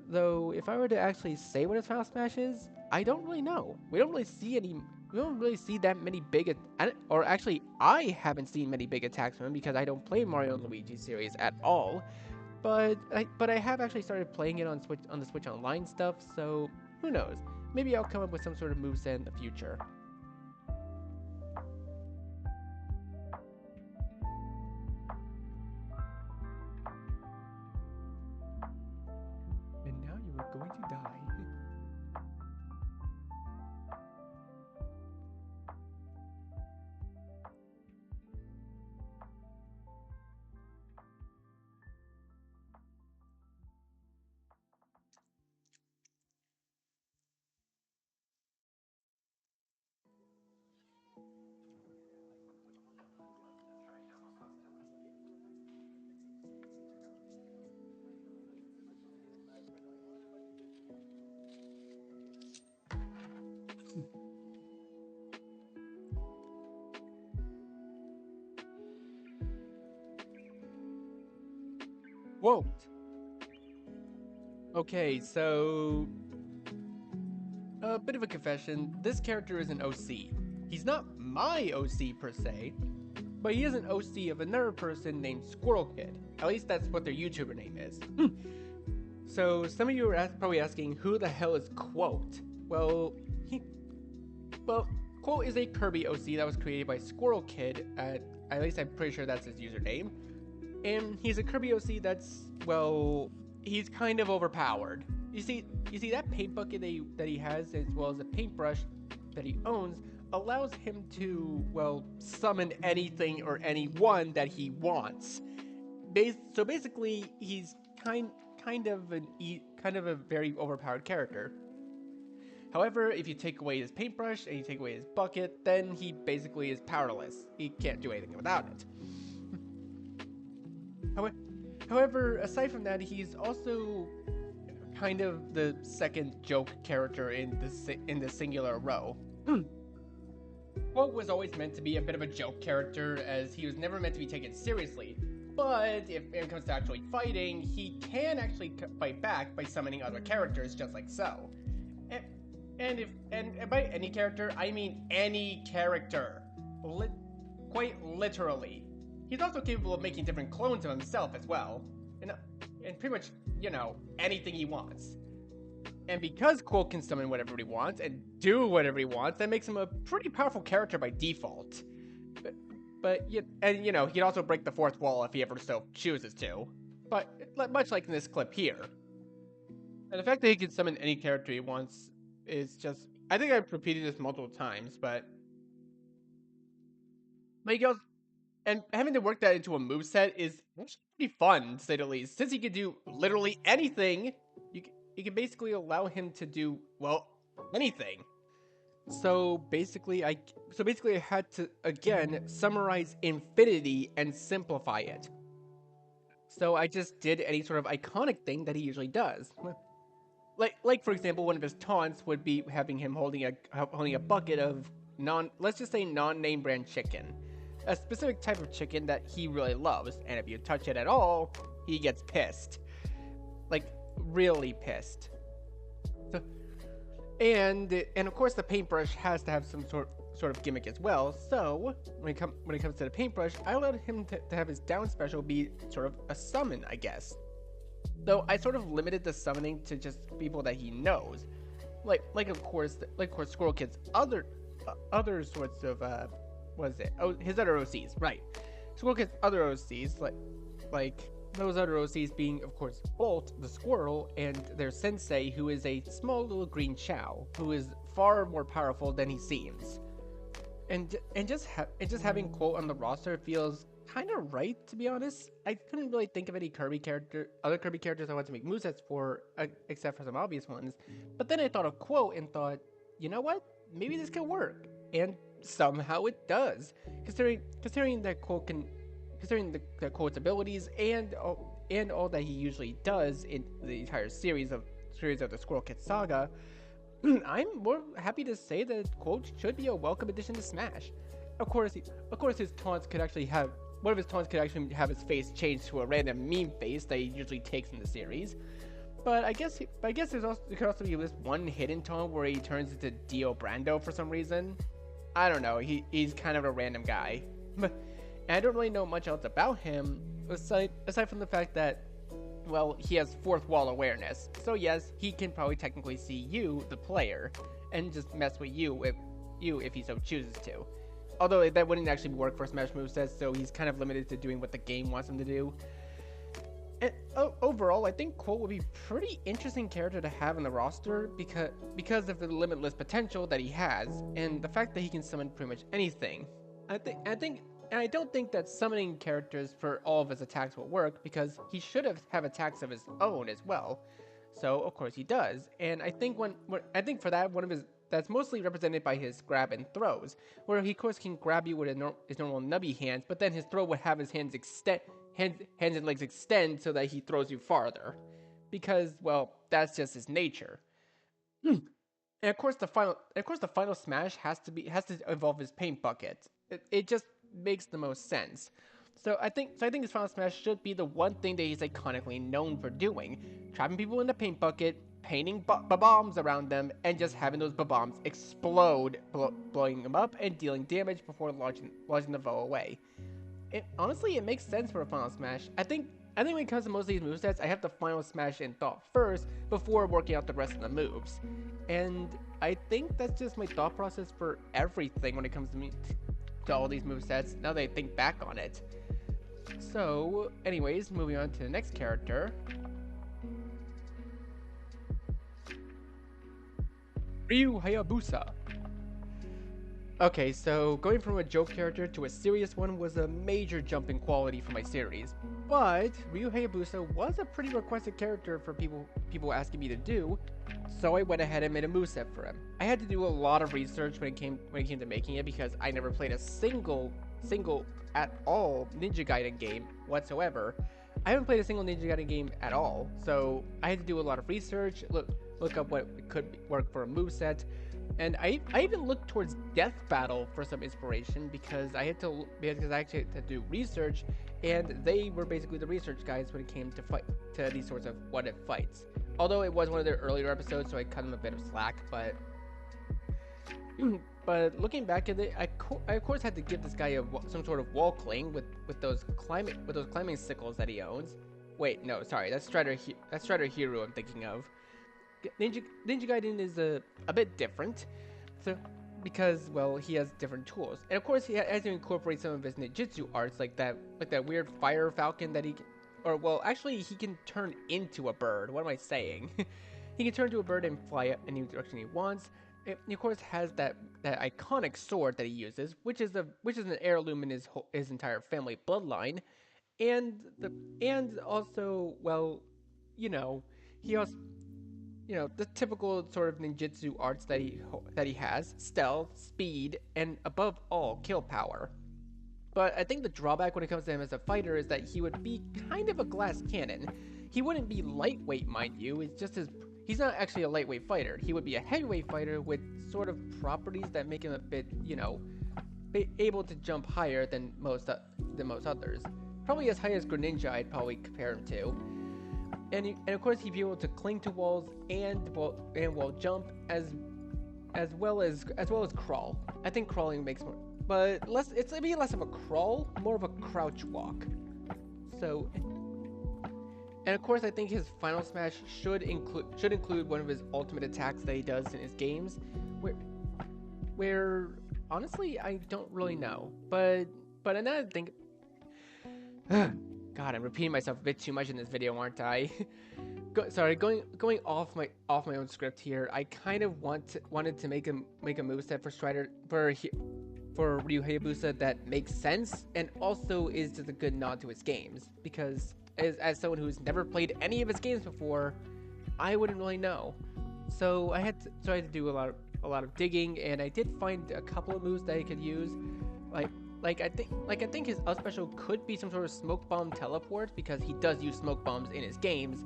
Though, if I were to actually say what his Final Smash is, I don't really know. We don't really see that many big, or actually, I haven't seen many big attacks from him because I don't play Mario and Luigi series at all. But I have actually started playing it on the Switch Online stuff, so who knows? Maybe I'll come up with some sort of moveset in the future. And now you are going to die. Whoa! Okay, so a bit of a confession. This character is an OC. He's not my OC per se, but he is an OC of another person named Squirrel Kid. At least that's what their YouTuber name is. So some of you are probably asking, who the hell is Quote? Well, Quote is a Kirby OC that was created by Squirrel Kid. At least I'm pretty sure that's his username. And he's a Kirby OC that's, well, he's kind of overpowered. You see that paint bucket that he has, as well as a paintbrush that he owns, allows him to, well, summon anything or anyone that he wants. So basically, he's kind of a very overpowered character. However, if you take away his paintbrush and you take away his bucket, then he basically is powerless. He can't do anything without it. However, aside from that, he's also kind of the second joke character in the singular row. Quote was always meant to be a bit of a joke character, as he was never meant to be taken seriously. But if it comes to actually fighting, he can actually fight back by summoning other characters, just like so. And by any character, I mean any character, quite literally. He's also capable of making different clones of himself as well, and pretty much, you know, anything he wants. And because Quote can summon whatever he wants and do whatever he wants, that makes him a pretty powerful character by default. But you know, he'd also break the fourth wall if he ever so chooses to. But much like in this clip here. And the fact that he can summon any character he wants is just, I think I've repeated this multiple times, but he goes, and having to work that into a moveset is actually pretty fun, to say the least. Since he can do literally anything, you can basically allow him to do, well, anything. So basically I had to, again, summarize Infinity and simplify it. So I just did any sort of iconic thing that he usually does. Like for example, one of his taunts would be having him holding a bucket of let's just say non-name brand chicken. A specific type of chicken that he really loves, and if you touch it at all, he gets pissed. Like, really pissed. So, and of course the paintbrush has to have some sort of gimmick as well, so when it comes to the paintbrush, I allowed him to have his down special be sort of a summon, I guess. Though I sort of limited the summoning to just people that he knows. Like of course Squirrel Kid's other sorts of what is it? Oh, his other OCs, right. Squirrel Kid's other OCs, like those other OCs being, of course, Bolt, the squirrel, and their sensei, who is a small little green Chow, who is far more powerful than he seems. And just having Quote on the roster feels kind of right, to be honest. I couldn't really think of any other Kirby characters I wanted to make movesets for, except for some obvious ones. But then I thought of Quote and thought, you know what? Maybe this could work. And somehow it does, considering that Quote can, considering the Quote's abilities and all that he usually does in the entire series of the Squirrel Kid saga. I'm more happy to say that Quote should be a welcome addition to Smash. Of course, his taunts could actually have one of his taunts could actually have his face changed to a random meme face that he usually takes in the series. But I guess there could also be this one hidden taunt where he turns into Dio Brando for some reason. I don't know. He's kind of a random guy, and I don't really know much else about him aside from the fact that, well, he has fourth wall awareness. So yes, he can probably technically see you, the player, and just mess with you if he so chooses to. Although that wouldn't actually work for Smash movesets, so he's kind of limited to doing what the game wants him to do. And overall, I think Quote would be a pretty interesting character to have in the roster because of the limitless potential that he has, and the fact that he can summon pretty much anything. I don't think that summoning characters for all of his attacks will work, because he should have attacks of his own as well. So of course he does, and I think for that, one of his that's mostly represented by his grab and throws, where he of course can grab you with his normal nubby hands, but then his throw would have his hands and legs extend so that he throws you farther, because, well, that's just his nature. And of course the final smash has to involve his paint bucket. It just makes the most sense. So I think his final smash should be the one thing that he's iconically known for doing: trapping people in the paint bucket, painting bombs around them, and just having those bombs explode, blowing them up and dealing damage before launching the foe away. Honestly, it makes sense for a final smash. I think when it comes to most of these movesets, I have the final smash in thought first before working out the rest of the moves. And I think that's just my thought process for everything when it comes to all these movesets, now that I think back on it. So, anyways, moving on to the next character. Ryu Hayabusa. Okay, so going from a joke character to a serious one was a major jump in quality for my series. But Ryu Hayabusa was a pretty requested character for people asking me to do, so I went ahead and made a moveset for him. I had to do a lot of research when it came to making it because I never played a single at all Ninja Gaiden game whatsoever. I haven't played a single Ninja Gaiden game at all, so I had to do a lot of research, look up what could work for a moveset, and I even looked towards Death Battle for some inspiration because I actually had to do research, and they were basically the research guys when it came to these sorts of what if fights. Although it was one of their earlier episodes, so I cut them a bit of slack, but but looking back at it, I of course had to give this guy some sort of wall cling with those climbing sickles that he owns. Wait, no, sorry, that's Strider Hero I'm thinking of. Ninja Gaiden is a bit different, so because well he has different tools, and of course he has to incorporate some of his ninjutsu arts like that weird fire falcon that or well actually he can turn into a bird. What am I saying? He can turn into a bird and fly any direction he wants. He of course has that iconic sword that he uses, which is an heirloom in his entire family bloodline, and also well, you know, he also the typical sort of ninjutsu arts that he has: stealth, speed, and above all, kill power. But I think the drawback when it comes to him as a fighter is that he would be kind of a glass cannon. He wouldn't be lightweight, mind you. It's just he's not actually a lightweight fighter. He would be a heavyweight fighter with sort of properties that make him a bit, able to jump higher than most others. Probably as high as Greninja, I'd probably compare him to. And of course he'd be able to cling to walls and wall jump as well as crawl. I think crawling makes more, but it's maybe less of a crawl, more of a crouch walk. So, and of course I think his final smash should include one of his ultimate attacks that he does in his games, where honestly I don't really know, but another thing. God, I'm repeating myself a bit too much in this video, aren't I? Sorry, going off my own script here. I kind of wanted to make a moveset for Ryu Hayabusa that makes sense and also is just a good nod to his games. Because as someone who's never played any of his games before, I wouldn't really know. So I had to do a lot of digging, and I did find a couple of moves that I could use, like I think his up special could be some sort of smoke bomb teleport because he does use smoke bombs in his games,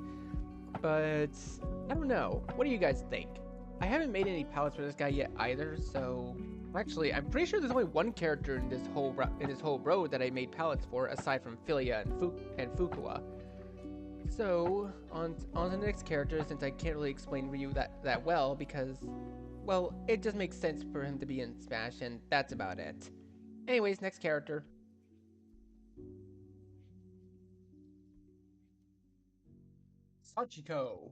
but I don't know. What do you guys think? I haven't made any palettes for this guy yet either, so actually I'm pretty sure there's only one character in this whole row that I made palettes for aside from Filia and Fukua. So on to the next character, since I can't really explain Ryu that well because well it just makes sense for him to be in Smash, and that's about it. Anyways, next character. Sachiko.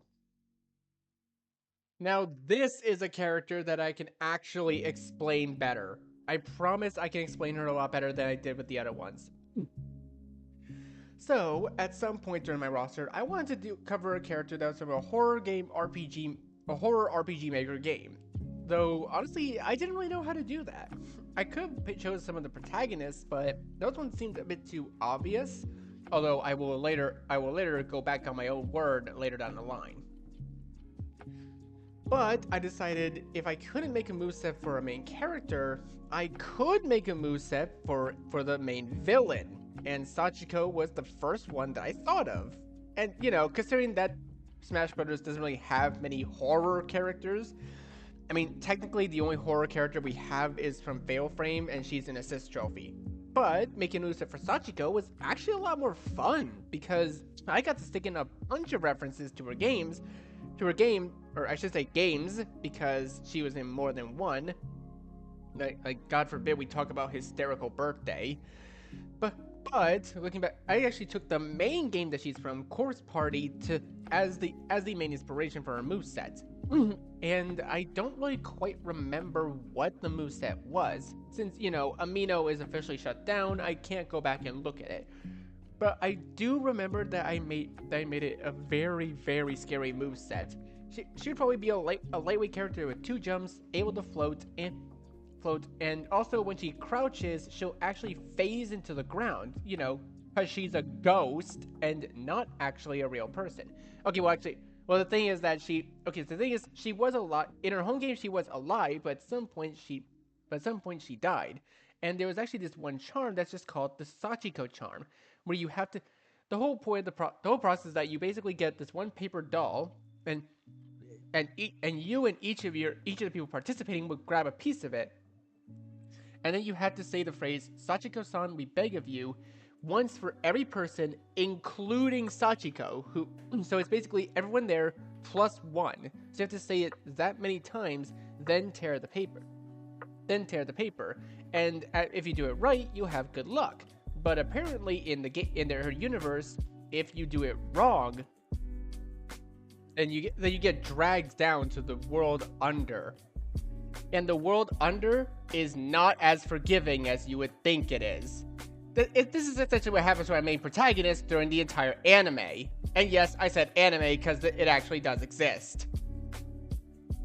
Now, this is a character that I can actually explain better. I promise I can explain her a lot better than I did with the other ones. So, at some point during my roster, I wanted to cover a character that was from a horror RPG maker game. Though, honestly, I didn't really know how to do that. I could have chose some of the protagonists, but those ones seemed a bit too obvious. Although I will later go back on my own word later down the line. But I decided if I couldn't make a moveset for a main character, I could make a moveset for the main villain. And Sachiko was the first one that I thought of. And, considering that Smash Bros. Doesn't really have many horror characters, I mean, technically the only horror character we have is from Fatal Frame, and she's an assist trophy. But making a moveset for Sachiko was actually a lot more fun, because I got to stick in a bunch of references to her game, or I should say games, because she was in more than one. Like God forbid we talk about Hysterical Birthday. But looking back, I actually took the main game that she's from, Corpse Party, as the main inspiration for her moveset. And I don't really quite remember what the moveset was. Since, Amino is officially shut down, I can't go back and look at it. But I do remember that I made it a very, very scary moveset. She would probably be a lightweight character with 2 jumps, able to float, float, and also when she crouches, she'll actually phase into the ground, you know, because she's a ghost and not actually a real person. Okay, well, actually, well, the thing is that the thing is, she was alive in her home game. She was alive, but at some point, she died. And there was actually this one charm that's just called the Sachiko charm, where you have to. The whole point of the whole process is that you basically get this one paper doll, and you and each of the people participating would grab a piece of it, and then you had to say the phrase "Sachiko-san, we beg of you," once for every person, including Sachiko. Who, so it's basically everyone there plus one. So you have to say it that many times, then tear the paper. And if you do it right, you'll have good luck. But apparently, in her universe, if you do it wrong, then you get dragged down to the world under. And the world under is not as forgiving as you would think it is. This is essentially what happens to our main protagonist during the entire anime. And yes, I said anime because it actually does exist.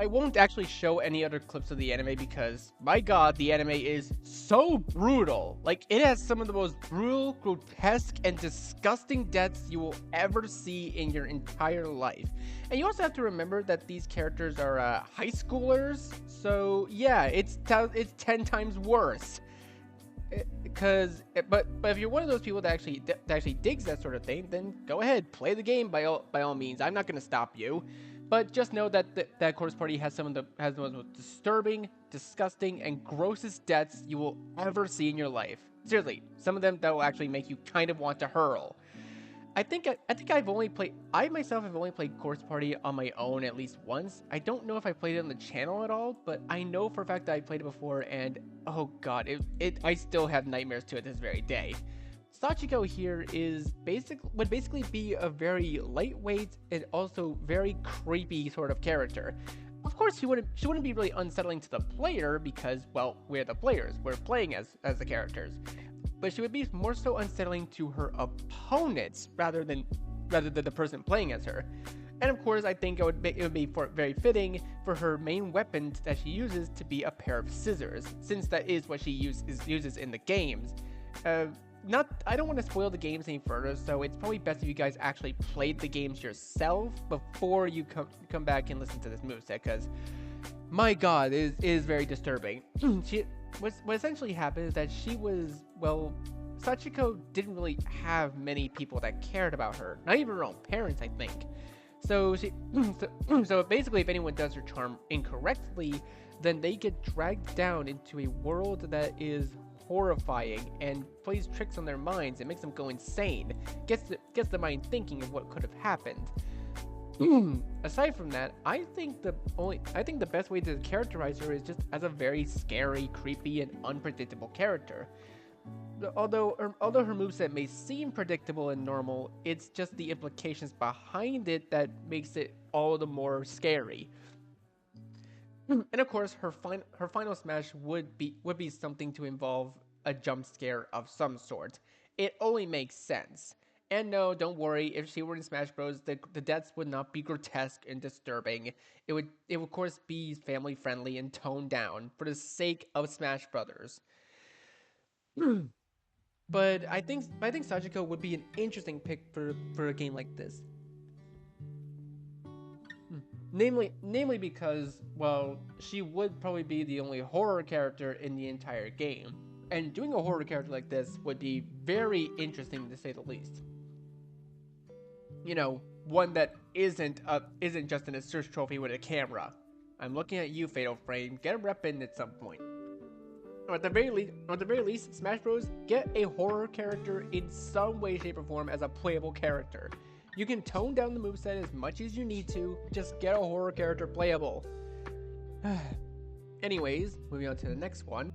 I won't actually show any other clips of the anime because, my god, the anime is so brutal. Like, it has some of the most brutal, grotesque, and disgusting deaths you will ever see in your entire life. And you also have to remember that these characters are high schoolers, so yeah, it's 10 times worse. But if you're one of those people that actually digs that sort of thing, then go ahead, play the game by all means. I'm not gonna stop you. But just know that that Corpse Party has the most disturbing, disgusting, and grossest deaths you will ever see in your life. Seriously, some of them that will actually make you kind of want to hurl. I myself have only played Corpse Party on my own at least once. I don't know if I played it on the channel at all, but I know for a fact that I played it before, and oh god, I still have nightmares to it this very day. Sachiko here would basically be a very lightweight and also very creepy sort of character. Of course, she wouldn't be really unsettling to the player because, well, we're the players. We're playing as the characters. But she would be more so unsettling to her opponents rather than the person playing as her. And of course, I think it would be very fitting for her main weapon that she uses to be a pair of scissors, since that is what she uses in the games. I don't want to spoil the games any further, so it's probably best if you guys actually played the games yourself before you come back and listen to this moveset, because my god, it is very disturbing. What essentially happened is that Sachiko didn't really have many people that cared about her, not even her own parents, I think. So basically, if anyone does her charm incorrectly, then they get dragged down into a world that is horrifying and plays tricks on their minds and makes them go insane. Gets the mind thinking of what could have happened. Aside from that, I think the best way to characterize her is just as a very scary, creepy, and unpredictable character. Although her moveset may seem predictable and normal, it's just the implications behind it that makes it all the more scary. And of course, her final smash would be something to involve a jump scare of some sort. It only makes sense. And no, don't worry, if she were in Smash Bros, the deaths would not be grotesque and disturbing. It would of course be family friendly and toned down for the sake of Smash Brothers. But I think Sachiko would be an interesting pick for a game like this. Namely because, well, she would probably be the only horror character in the entire game. And doing a horror character like this would be very interesting to say the least. You know, one that isn't just an search trophy with a camera. I'm looking at you, Fatal Frame. Get a rep in at some point. Or at the very least, Smash Bros. Get a horror character in some way, shape, or form as a playable character. You can tone down the moveset as much as you need to, just get a horror character playable. Anyways, moving on to the next one.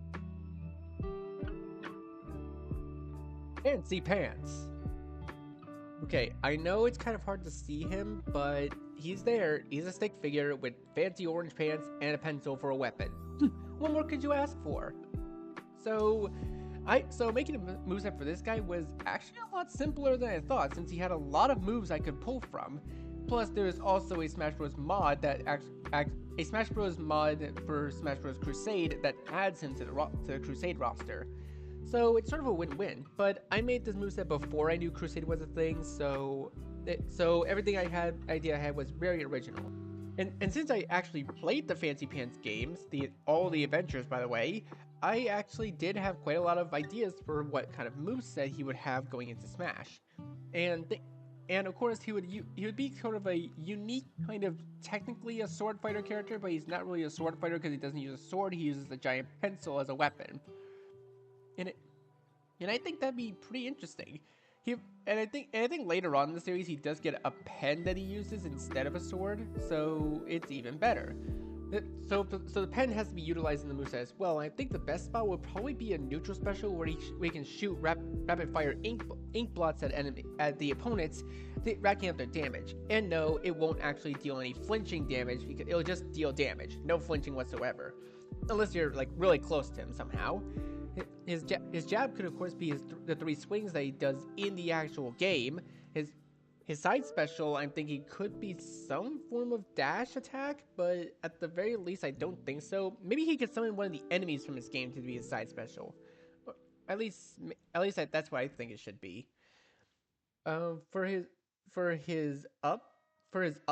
Fancy Pants. Okay, I know it's kind of hard to see him, but he's there. He's a stick figure with fancy orange pants and a pencil for a weapon. What more could you ask for? So making a moveset for this guy was actually a lot simpler than I thought, since he had a lot of moves I could pull from. Plus, there's also a Smash Bros. Mod that a Smash Bros mod for Smash Bros Crusade that adds him to the Crusade roster. So it's sort of a win-win. But I made this moveset before I knew Crusade was a thing, so everything idea I had was very original. And since I actually played the Fancy Pants games, all the adventures by the way, I actually did have quite a lot of ideas for what kind of moveset he would have going into Smash. And of course he would be sort of a unique kind of technically a sword fighter character, but he's not really a sword fighter because he doesn't use a sword, he uses a giant pencil as a weapon. And I think that'd be pretty interesting. I think later on in the series he does get a pen that he uses instead of a sword, so it's even better. So the pen has to be utilized in the moveset as well. And I think the best spot would probably be a neutral special where he can shoot rapid fire ink blots at the opponents, racking up their damage. And no, it won't actually deal any flinching damage because it'll just deal damage, no flinching whatsoever, unless you're like really close to him somehow. His jab could of course be the 3 swings that he does in the actual game. His side special, I'm thinking, could be some form of dash attack, but at the very least, I don't think so. Maybe he could summon one of the enemies from his game to be his side special. Or at least that's what I think it should be. For his up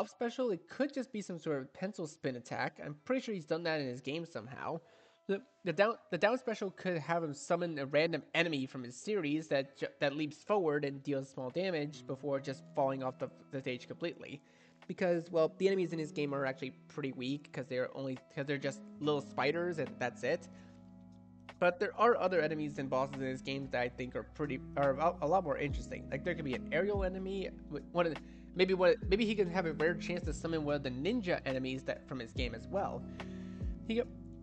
special, it could just be some sort of pencil spin attack. I'm pretty sure he's done that in his game somehow. The down special could have him summon a random enemy from his series that leaps forward and deals small damage before just falling off the stage completely. Because, well, the enemies in his game are actually pretty weak because they're just little spiders and that's it. But there are other enemies and bosses in his games that I think are a lot more interesting. Like there could be an aerial enemy, maybe he can have a rare chance to summon one of the ninja enemies from his game as well.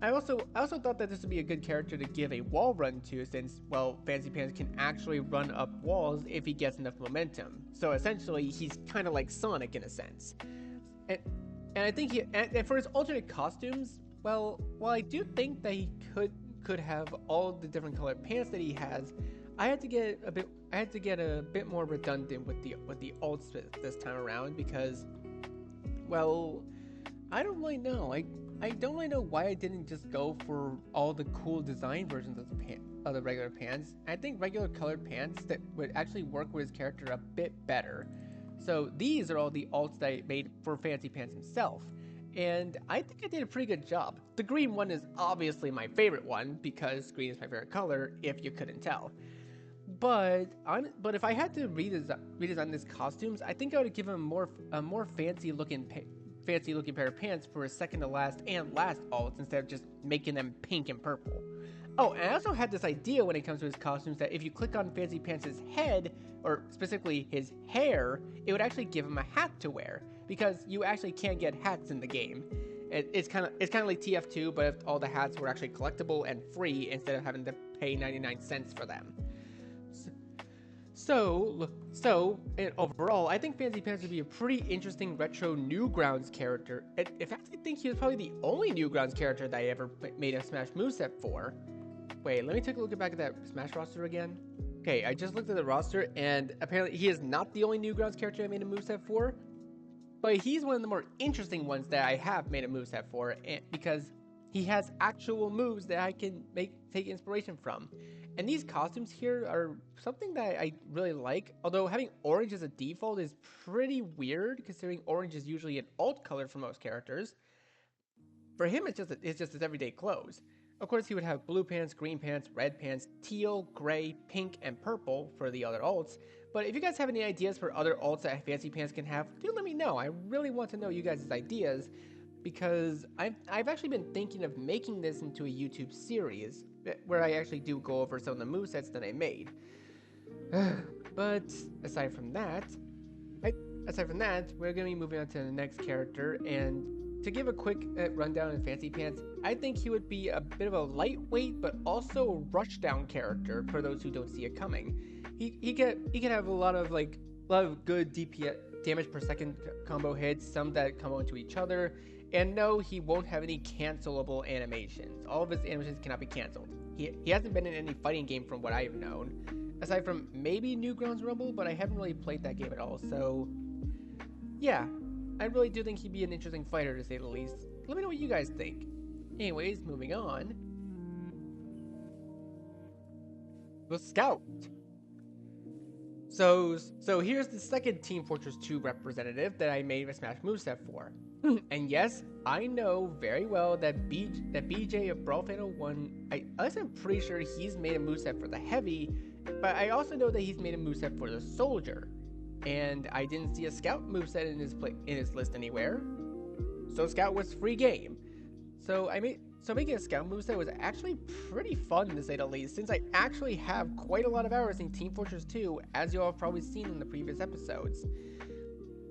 I also thought that this would be a good character to give a wall run to, since, well, Fancy Pants can actually run up walls if he gets enough momentum. So essentially, he's kind of like Sonic in a sense. And I think and for his alternate costumes, well, while I do think that he could have all the different colored pants that he has, I had to get a bit more redundant with the alts this time around because, well, I don't really know. I don't really know why I didn't just go for all the cool design versions of the regular pants. I think regular colored pants that would actually work with his character a bit better. So these are all the alts that I made for Fancy Pants himself. And I think I did a pretty good job. The green one is obviously my favorite one because green is my favorite color, if you couldn't tell. But if I had to redesign these costumes, I think I would give him a more fancy looking pair of pants for his second to last and last alts instead of just making them pink and purple. Oh, and I also had this idea when it comes to his costumes that if you click on Fancy Pants' head, or specifically his hair, it would actually give him a hat to wear, because you actually can't get hats in the game. It's kind of like TF2, but if all the hats were actually collectible and free instead of having to pay 99 cents for them. So overall, I think Fancy Pants would be a pretty interesting retro Newgrounds character. In fact, I think he was probably the only Newgrounds character that I ever made a Smash moveset for. Wait, let me take a look back at that Smash roster again. Okay, I just looked at the roster, and apparently he is not the only Newgrounds character I made a moveset for, but he's one of the more interesting ones that I have made a moveset for, because he has actual moves that I can take inspiration from. And these costumes here are something that I really like, although having orange as a default is pretty weird, considering orange is usually an alt color for most characters. For him, it's just his everyday clothes. Of course, he would have blue pants, green pants, red pants, teal, gray, pink, and purple for the other alts. But if you guys have any ideas for other alts that Fancy Pants can have, do let me know. I really want to know you guys' ideas, because I've actually been thinking of making this into a YouTube series where I actually do go over some of the movesets that I made. But aside from that, we're going to be moving on to the next character, and to give a quick rundown on Fancy Pants, I think he would be a bit of a lightweight but also rushdown character for those who don't see it coming. He could have a lot of good DPS damage per second combo hits, some that combo into each other. And no, he won't have any cancelable animations. All of his animations cannot be canceled. He hasn't been in any fighting game from what I've known, aside from maybe Newgrounds Rumble, but I haven't really played that game at all. So yeah, I really do think he'd be an interesting fighter, to say the least. Let me know what you guys think. Anyways, moving on. The Scout. So here's the second Team Fortress 2 representative that I made a Smash moveset for. And yes, I know very well that BJ of Brawl Fan 01, I'm pretty sure he's made a moveset for the Heavy, but I also know that he's made a moveset for the Soldier. And I didn't see a Scout moveset in his list anywhere. So Scout was free game. So making a Scout moveset was actually pretty fun, to say the least, since I actually have quite a lot of hours in Team Fortress 2, as you all have probably seen in the previous episodes.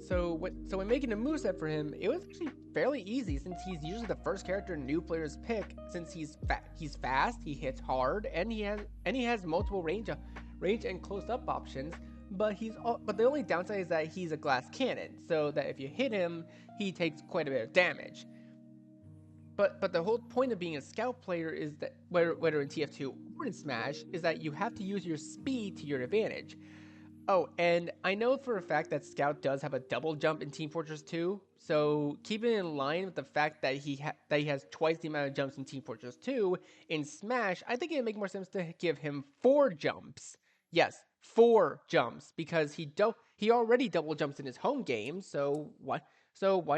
So when making a moveset for him, it was actually fairly easy, since he's usually the first character new players pick, since he's fast, he hits hard, and he has multiple range and close-up options. But the only downside is that he's a glass cannon, so that if you hit him, he takes quite a bit of damage. But the whole point of being a Scout player is that, whether in TF2 or in Smash, is that you have to use your speed to your advantage. Oh, and I know for a fact that Scout does have a double jump in Team Fortress 2, so keeping in line with the fact that he has twice the amount of jumps in Team Fortress 2, in Smash, I think it would make more sense to give him 4 jumps. Yes, 4 jumps, because he already double jumps in his home game, so why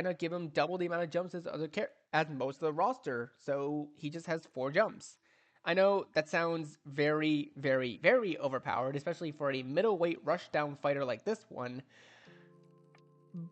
not give him double the amount of jumps as most of the roster? So he just has 4 jumps. I know that sounds very, very, very overpowered, especially for a middleweight rushdown fighter like this one.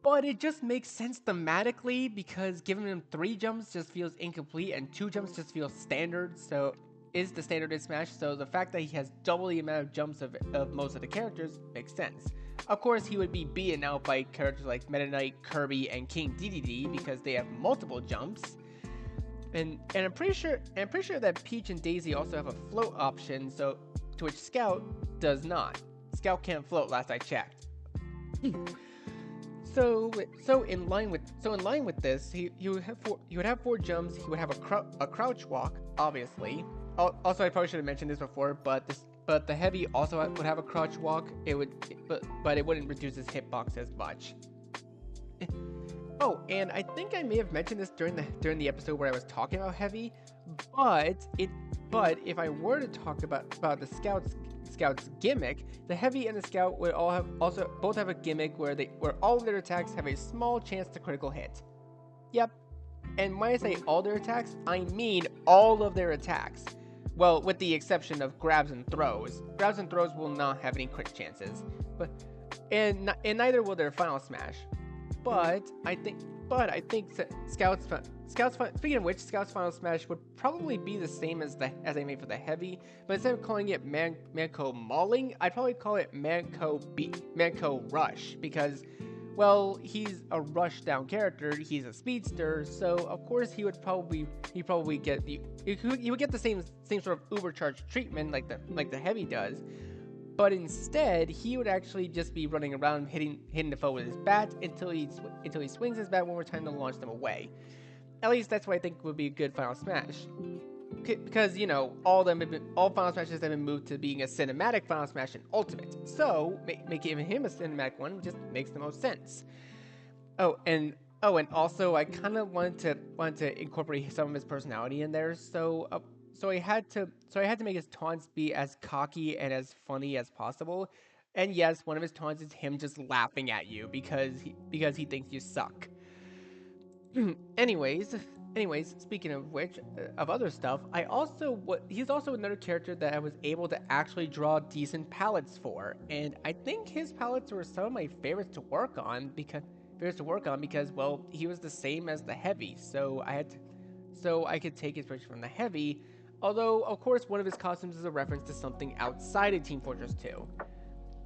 But it just makes sense thematically, because giving him 3 jumps just feels incomplete and 2 jumps just feels standard. So is the standard in Smash. So the fact that he has double the amount of jumps of most of the characters makes sense. Of course, he would be beaten out by characters like Meta Knight, Kirby, and King Dedede because they have multiple jumps. And I'm pretty sure that Peach and Daisy also have a float option, so to which Scout does not. Scout can't float, last I checked. So in line with this, he would have 4 jumps. He would have a crouch walk, obviously. Also, I probably should have mentioned this before, but the Heavy also would have a crouch walk. But it wouldn't reduce his hitbox as much. Oh, and I think I may have mentioned this during the episode where I was talking about Heavy, but if I were to talk about the Scout's gimmick, the Heavy and the Scout would both have a gimmick where all of their attacks have a small chance to critical hit. Yep. And when I say all their attacks, I mean all of their attacks. Well, with the exception of grabs and throws. Grabs and throws will not have any crit chances, and neither will their Final Smash. But I think Scout's speaking of which, Scout's Final Smash would probably be the same as I made for the Heavy, but instead of calling it Manco Mauling, I'd probably call it Manco Rush, because, well, he's a rush down character, he's a speedster, so of course he would get the same sort of ubercharged treatment like the Heavy does. But instead, he would actually just be running around hitting the foe with his bat until he swings his bat one more time to launch them away. At least that's what I think would be a good Final Smash. Because, you know, all Final Smashes have been moved to being a cinematic Final Smash and Ultimate. So, making him a cinematic one just makes the most sense. Oh, and also I kind of wanted to incorporate some of his personality in there, so I had to make his taunts be as cocky and as funny as possible. And yes, one of his taunts is him just laughing at you because he thinks you suck. Anyways, speaking of which, of other stuff, he's also another character that I was able to actually draw decent palettes for, and I think his palettes were some of my favorites to work on because well, he was the same as the Heavy, so I could take inspiration from the Heavy. Although, of course, one of his costumes is a reference to something outside of Team Fortress 2.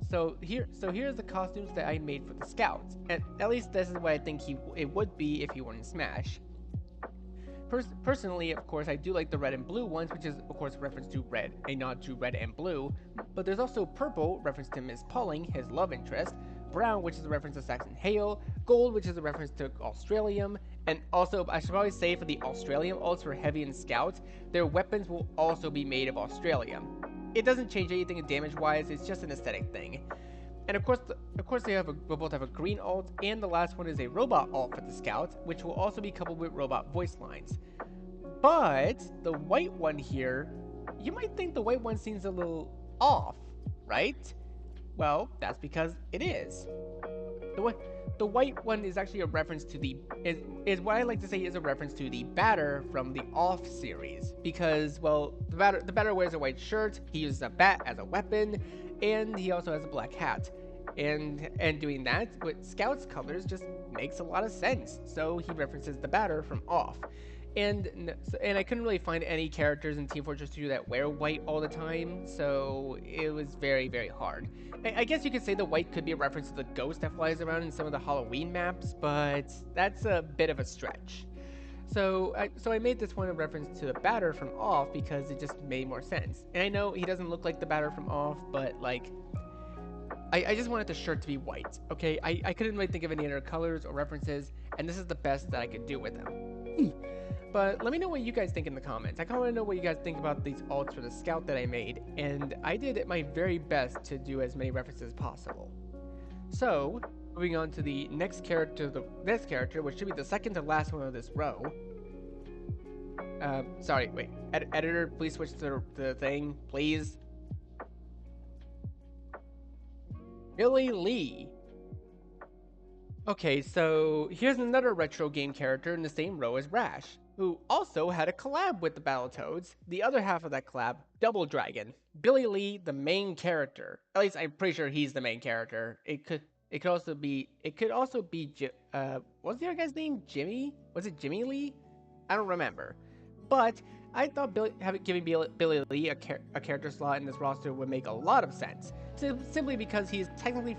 So here's the costumes that I made for the Scouts, and at least this is what I think it would be if he were in Smash. Personally, of course, I do like the red and blue ones, which is, of course, a reference to a nod to red and blue. But there's also purple, reference to Miss Pauling, his love interest. Brown, which is a reference to Saxon Hale. Gold, which is a reference to Australium. And also, I should probably say for the Australium ults for Heavy and Scouts, their weapons will also be made of Australium. It doesn't change anything damage-wise, it's just an aesthetic thing. And of course, will both have a green alt, and the last one is a robot alt for the Scout, which will also be coupled with robot voice lines. But the white one here, you might think the white one seems a little off, right? Well, that's because it is. The the white one is actually a reference to is what I like to say is a reference to the Batter from the Off series, because well, the Batter wears a white shirt, he uses a bat as a weapon, and he also has a black hat. And doing that with Scout's colors just makes a lot of sense. So he references the Batter from Off. And I couldn't really find any characters in Team Fortress 2 that wear white all the time, so it was very, very hard. I guess you could say the white could be a reference to the ghost that flies around in some of the Halloween maps, but that's a bit of a stretch. So I made this one a reference to the Batter from Off because it just made more sense. And I know he doesn't look like the Batter from Off, but like I just wanted the shirt to be white, okay? I couldn't really think of any other colors or references, and this is the best that I could do with them. But let me know what you guys think in the comments. I kind of want to know what you guys think about these alts for the Scout that I made, and I did my very best to do as many references as possible. So, moving on to the next character, which should be the second to last one of this row. Sorry, wait. Editor, please switch to the thing, please. Billy Lee. Okay, so here's another retro game character in the same row as Rash, who also had a collab with the Battletoads. The other half of that collab, Double Dragon. Billy Lee, the main character. At least I'm pretty sure he's the main character. It could also be what's the other guy's name? Jimmy? Was it Jimmy Lee? I don't remember. But I thought giving Billy Lee a character slot in this roster would make a lot of sense. Simply because he's technically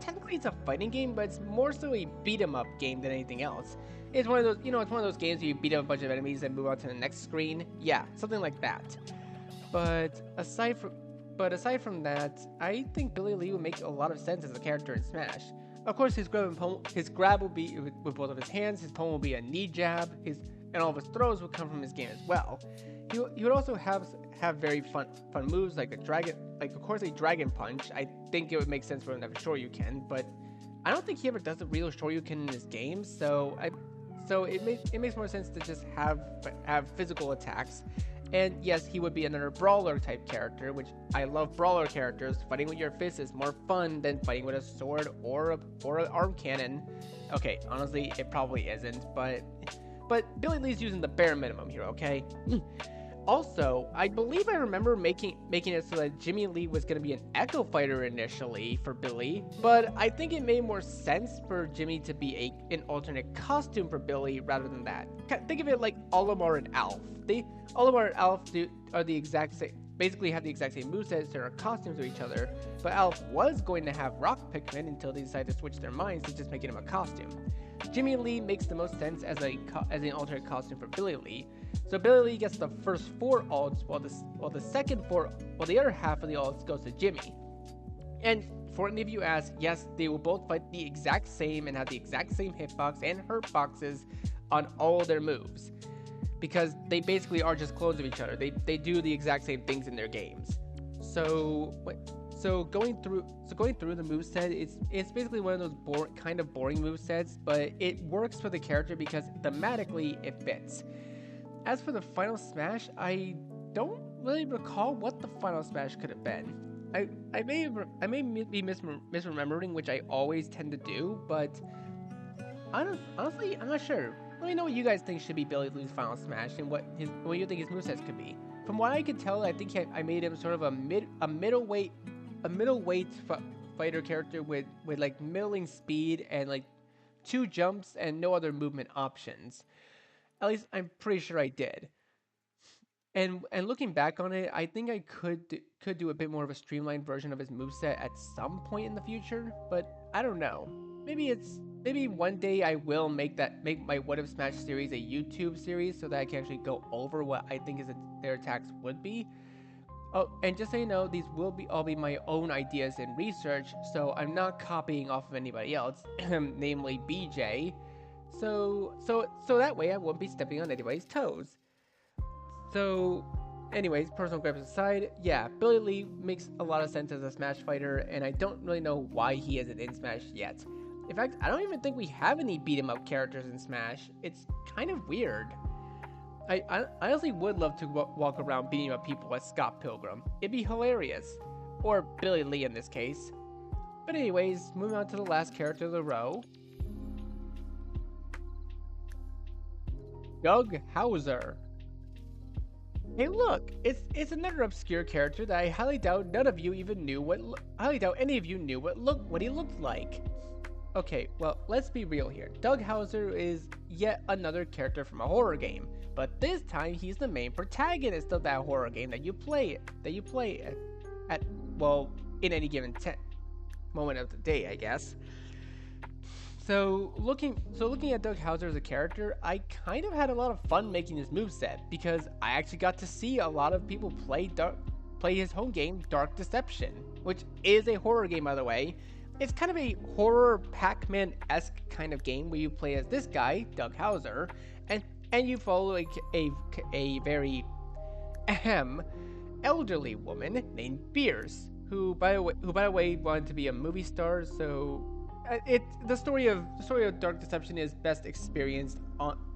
technically it's a fighting game, but it's more so a beat 'em up game than anything else. It's one of those, it's one of those games where you beat up a bunch of enemies and move on to the next screen. Yeah, something like that. But aside from that, I think Billy Lee would make a lot of sense as a character in Smash. Of course, his grab will be with both of his hands. His pwn will be a knee jab. And all of his throws will come from his game as well. He would also have very fun moves like of course a dragon punch. I think it would make sense for him to have a Shoryuken, but I don't think he ever does a real Shoryuken in his game. So it makes more sense to just have physical attacks. And yes, he would be another brawler type character, which I love brawler characters. Fighting with your fist is more fun than fighting with a sword or an arm cannon. Okay, honestly, it probably isn't, but Billy Lee's using the bare minimum here, okay? Also, I believe I remember making it so that Jimmy Lee was going to be an Echo Fighter initially for Billy, but I think it made more sense for Jimmy to be an alternate costume for Billy rather than that. Think of it like Olimar and Alf. Olimar and Alf are the exact same, basically have the exact same movesets, there are costumes to each other, but Alf was going to have Rock Pikmin until they decided to switch their minds to just making him a costume. Jimmy Lee makes the most sense as an alternate costume for Billy Lee. So Billy Lee gets the first 4 alts, while the other half of the alts goes to Jimmy. And for any of you ask, yes, they will both fight the exact same and have the exact same hitbox and hurt boxes on all their moves, because they basically are just clones of each other. They do the exact same things in their games. So going through the moveset, it's basically one of those kind of boring movesets, but it works for the character because thematically it fits. As for the final smash, I don't really recall what the final smash could have been. I may be misremembering, which I always tend to do, but honestly, I'm not sure. Let me know what you guys think should be Billy Lee's final smash and what you think his movesets could be. From what I could tell, I think I made him sort of a middleweight fighter character with like middling speed and like 2 jumps and no other movement options. At least I'm pretty sure I did. And looking back on it, I think I could do a bit more of a streamlined version of his moveset at some point in the future, but I don't know. Maybe one day I will make my What If Smash series a YouTube series so that I can actually go over what I think their attacks would be. Oh, and just so you know, these will all be my own ideas and research, so I'm not copying off of anybody else, namely BJ. So that way I won't be stepping on anybody's toes. So anyways, personal gripes aside, yeah, Billy Lee makes a lot of sense as a Smash fighter, and I don't really know why he isn't in Smash yet. In fact, I don't even think we have any beat 'em up characters in Smash. It's kind of weird. I honestly would love to walk around beating up people as Scott Pilgrim. It'd be hilarious. Or Billy Lee in this case. But anyways, moving on to the last character of the row. Doug Hauser. Hey look, it's another obscure character that I highly doubt none of you even knew highly doubt any of you knew what he looked like. Okay, well, let's be real here. Doug Hauser is yet another character from a horror game, but this time he's the main protagonist of that horror game that you play at well, in any given moment of the day, I guess. So looking at Doug Hauser as a character, I kind of had a lot of fun making this moveset because I actually got to see a lot of people play his home game, Dark Deception, which is a horror game, by the way. It's kind of a horror Pac-Man-esque kind of game where you play as this guy, Doug Hauser, and you follow like a very elderly woman named Fierce, who by the way wanted to be a movie star. So the story of Dark Deception is best experienced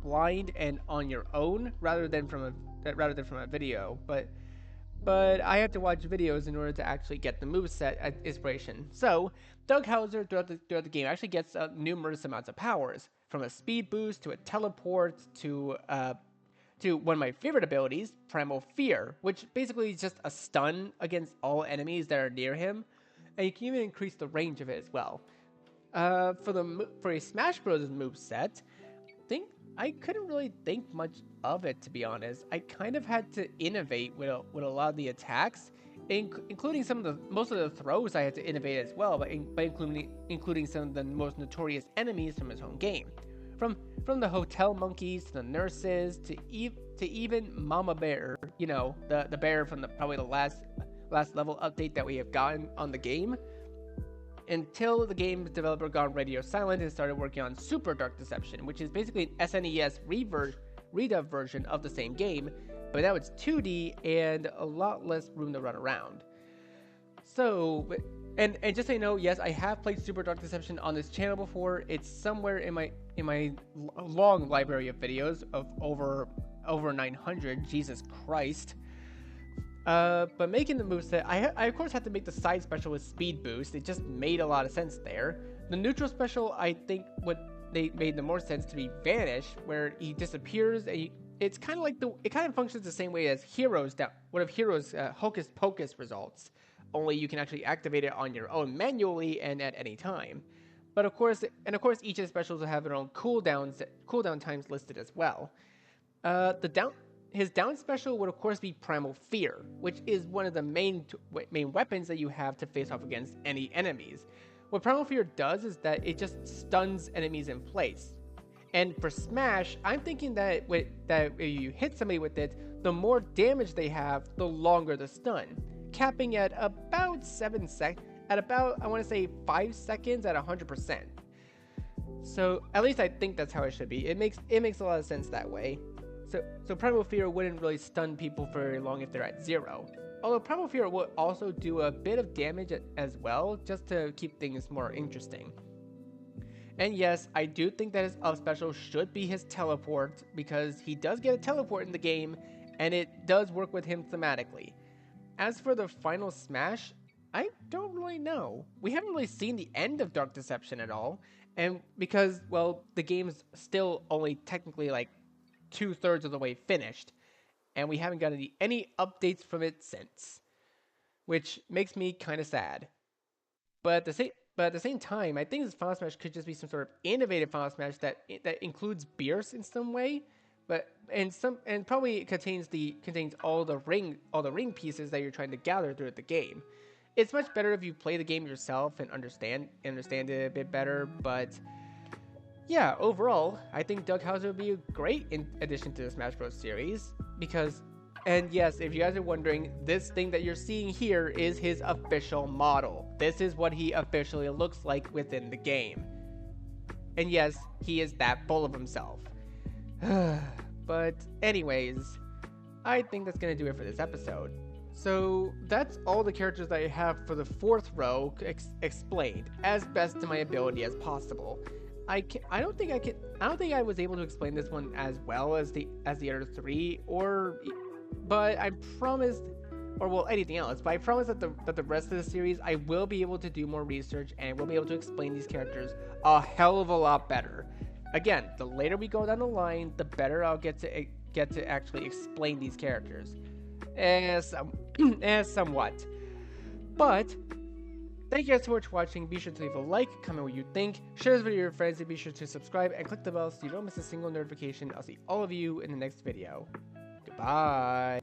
blind and on your own rather than from a video, but I had to watch videos in order to actually get the moveset inspiration. So, Doug Hauser throughout the game actually gets numerous amounts of powers, from a speed boost to a teleport to one of my favorite abilities, Primal Fear, which basically is just a stun against all enemies that are near him, and you can even increase the range of it as well. For a Smash Bros. Moveset, I couldn't really think much of it, to be honest. I kind of had to innovate with a lot of the attacks, including most of the throws. I had to innovate as well, by including some of the most notorious enemies from his home game, from the hotel monkeys to the nurses to even Mama Bear. You know, the bear from probably the last level update that we have gotten on the game. Until the game's developer gone radio silent and started working on Super Dark Deception, which is basically an SNES redub version of the same game, but now it's 2D and a lot less room to run around. So, and just so you know, yes, I have played Super Dark Deception on this channel before. It's somewhere in my long library of videos of over 900. Jesus Christ. But making the moveset, I of course had to make the side special with speed boost. It just made a lot of sense there. The neutral special, I think they made the more sense to be Vanish, where he disappears. It's kind of like it kind of functions the same way as one of Heroes Hocus Pocus results. Only you can actually activate it on your own manually and at any time. But of course, each of the specials will have their own cooldown times listed as well. His down special would of course be Primal Fear, which is one of the main weapons that you have to face off against any enemies. What Primal Fear does is that it just stuns enemies in place. And for Smash, I'm thinking that if you hit somebody with it, the more damage they have, the longer the stun, capping at about 7 seconds, I want to say 5 seconds at 100%. So at least I think that's how it should be. It makes a lot of sense that way. So Primal Fear wouldn't really stun people for very long if they're at 0. Although Primal Fear will also do a bit of damage as well, just to keep things more interesting. And yes, I do think that his up special should be his teleport, because he does get a teleport in the game, and it does work with him thematically. As for the final Smash, I don't really know. We haven't really seen the end of Dark Deception at all, and because, well, the game's still only technically like 2/3 of the way finished, and we haven't gotten any updates from it since, which makes me kind of sad. But at the same time, I think this Final Smash could just be some sort of innovative Final Smash that includes Beerus in some way, and probably contains all the ring pieces that you're trying to gather throughout the game. It's much better if you play the game yourself and understand it a bit better, but yeah, overall, I think Doug Hauser would be a great addition to the Smash Bros. Series, because, and yes, if you guys are wondering, this thing that you're seeing here is his official model. This is what he officially looks like within the game. And yes, he is that full of himself. But anyways, I think that's gonna do it for this episode. So that's all the characters that I have for the fourth row explained as best to my ability as possible. I don't think I was able to explain this one as well as the other three, but I promised, or well, anything else. But I promise that the rest of the series I will be able to do more research and will be able to explain these characters a hell of a lot better. Again, the later we go down the line, the better I'll get to actually explain these characters, as somewhat. But thank you guys so much for watching. Be sure to leave a like, comment what you think, share this video with your friends, and be sure to subscribe and click the bell so you don't miss a single notification. I'll see all of you in the next video. Goodbye.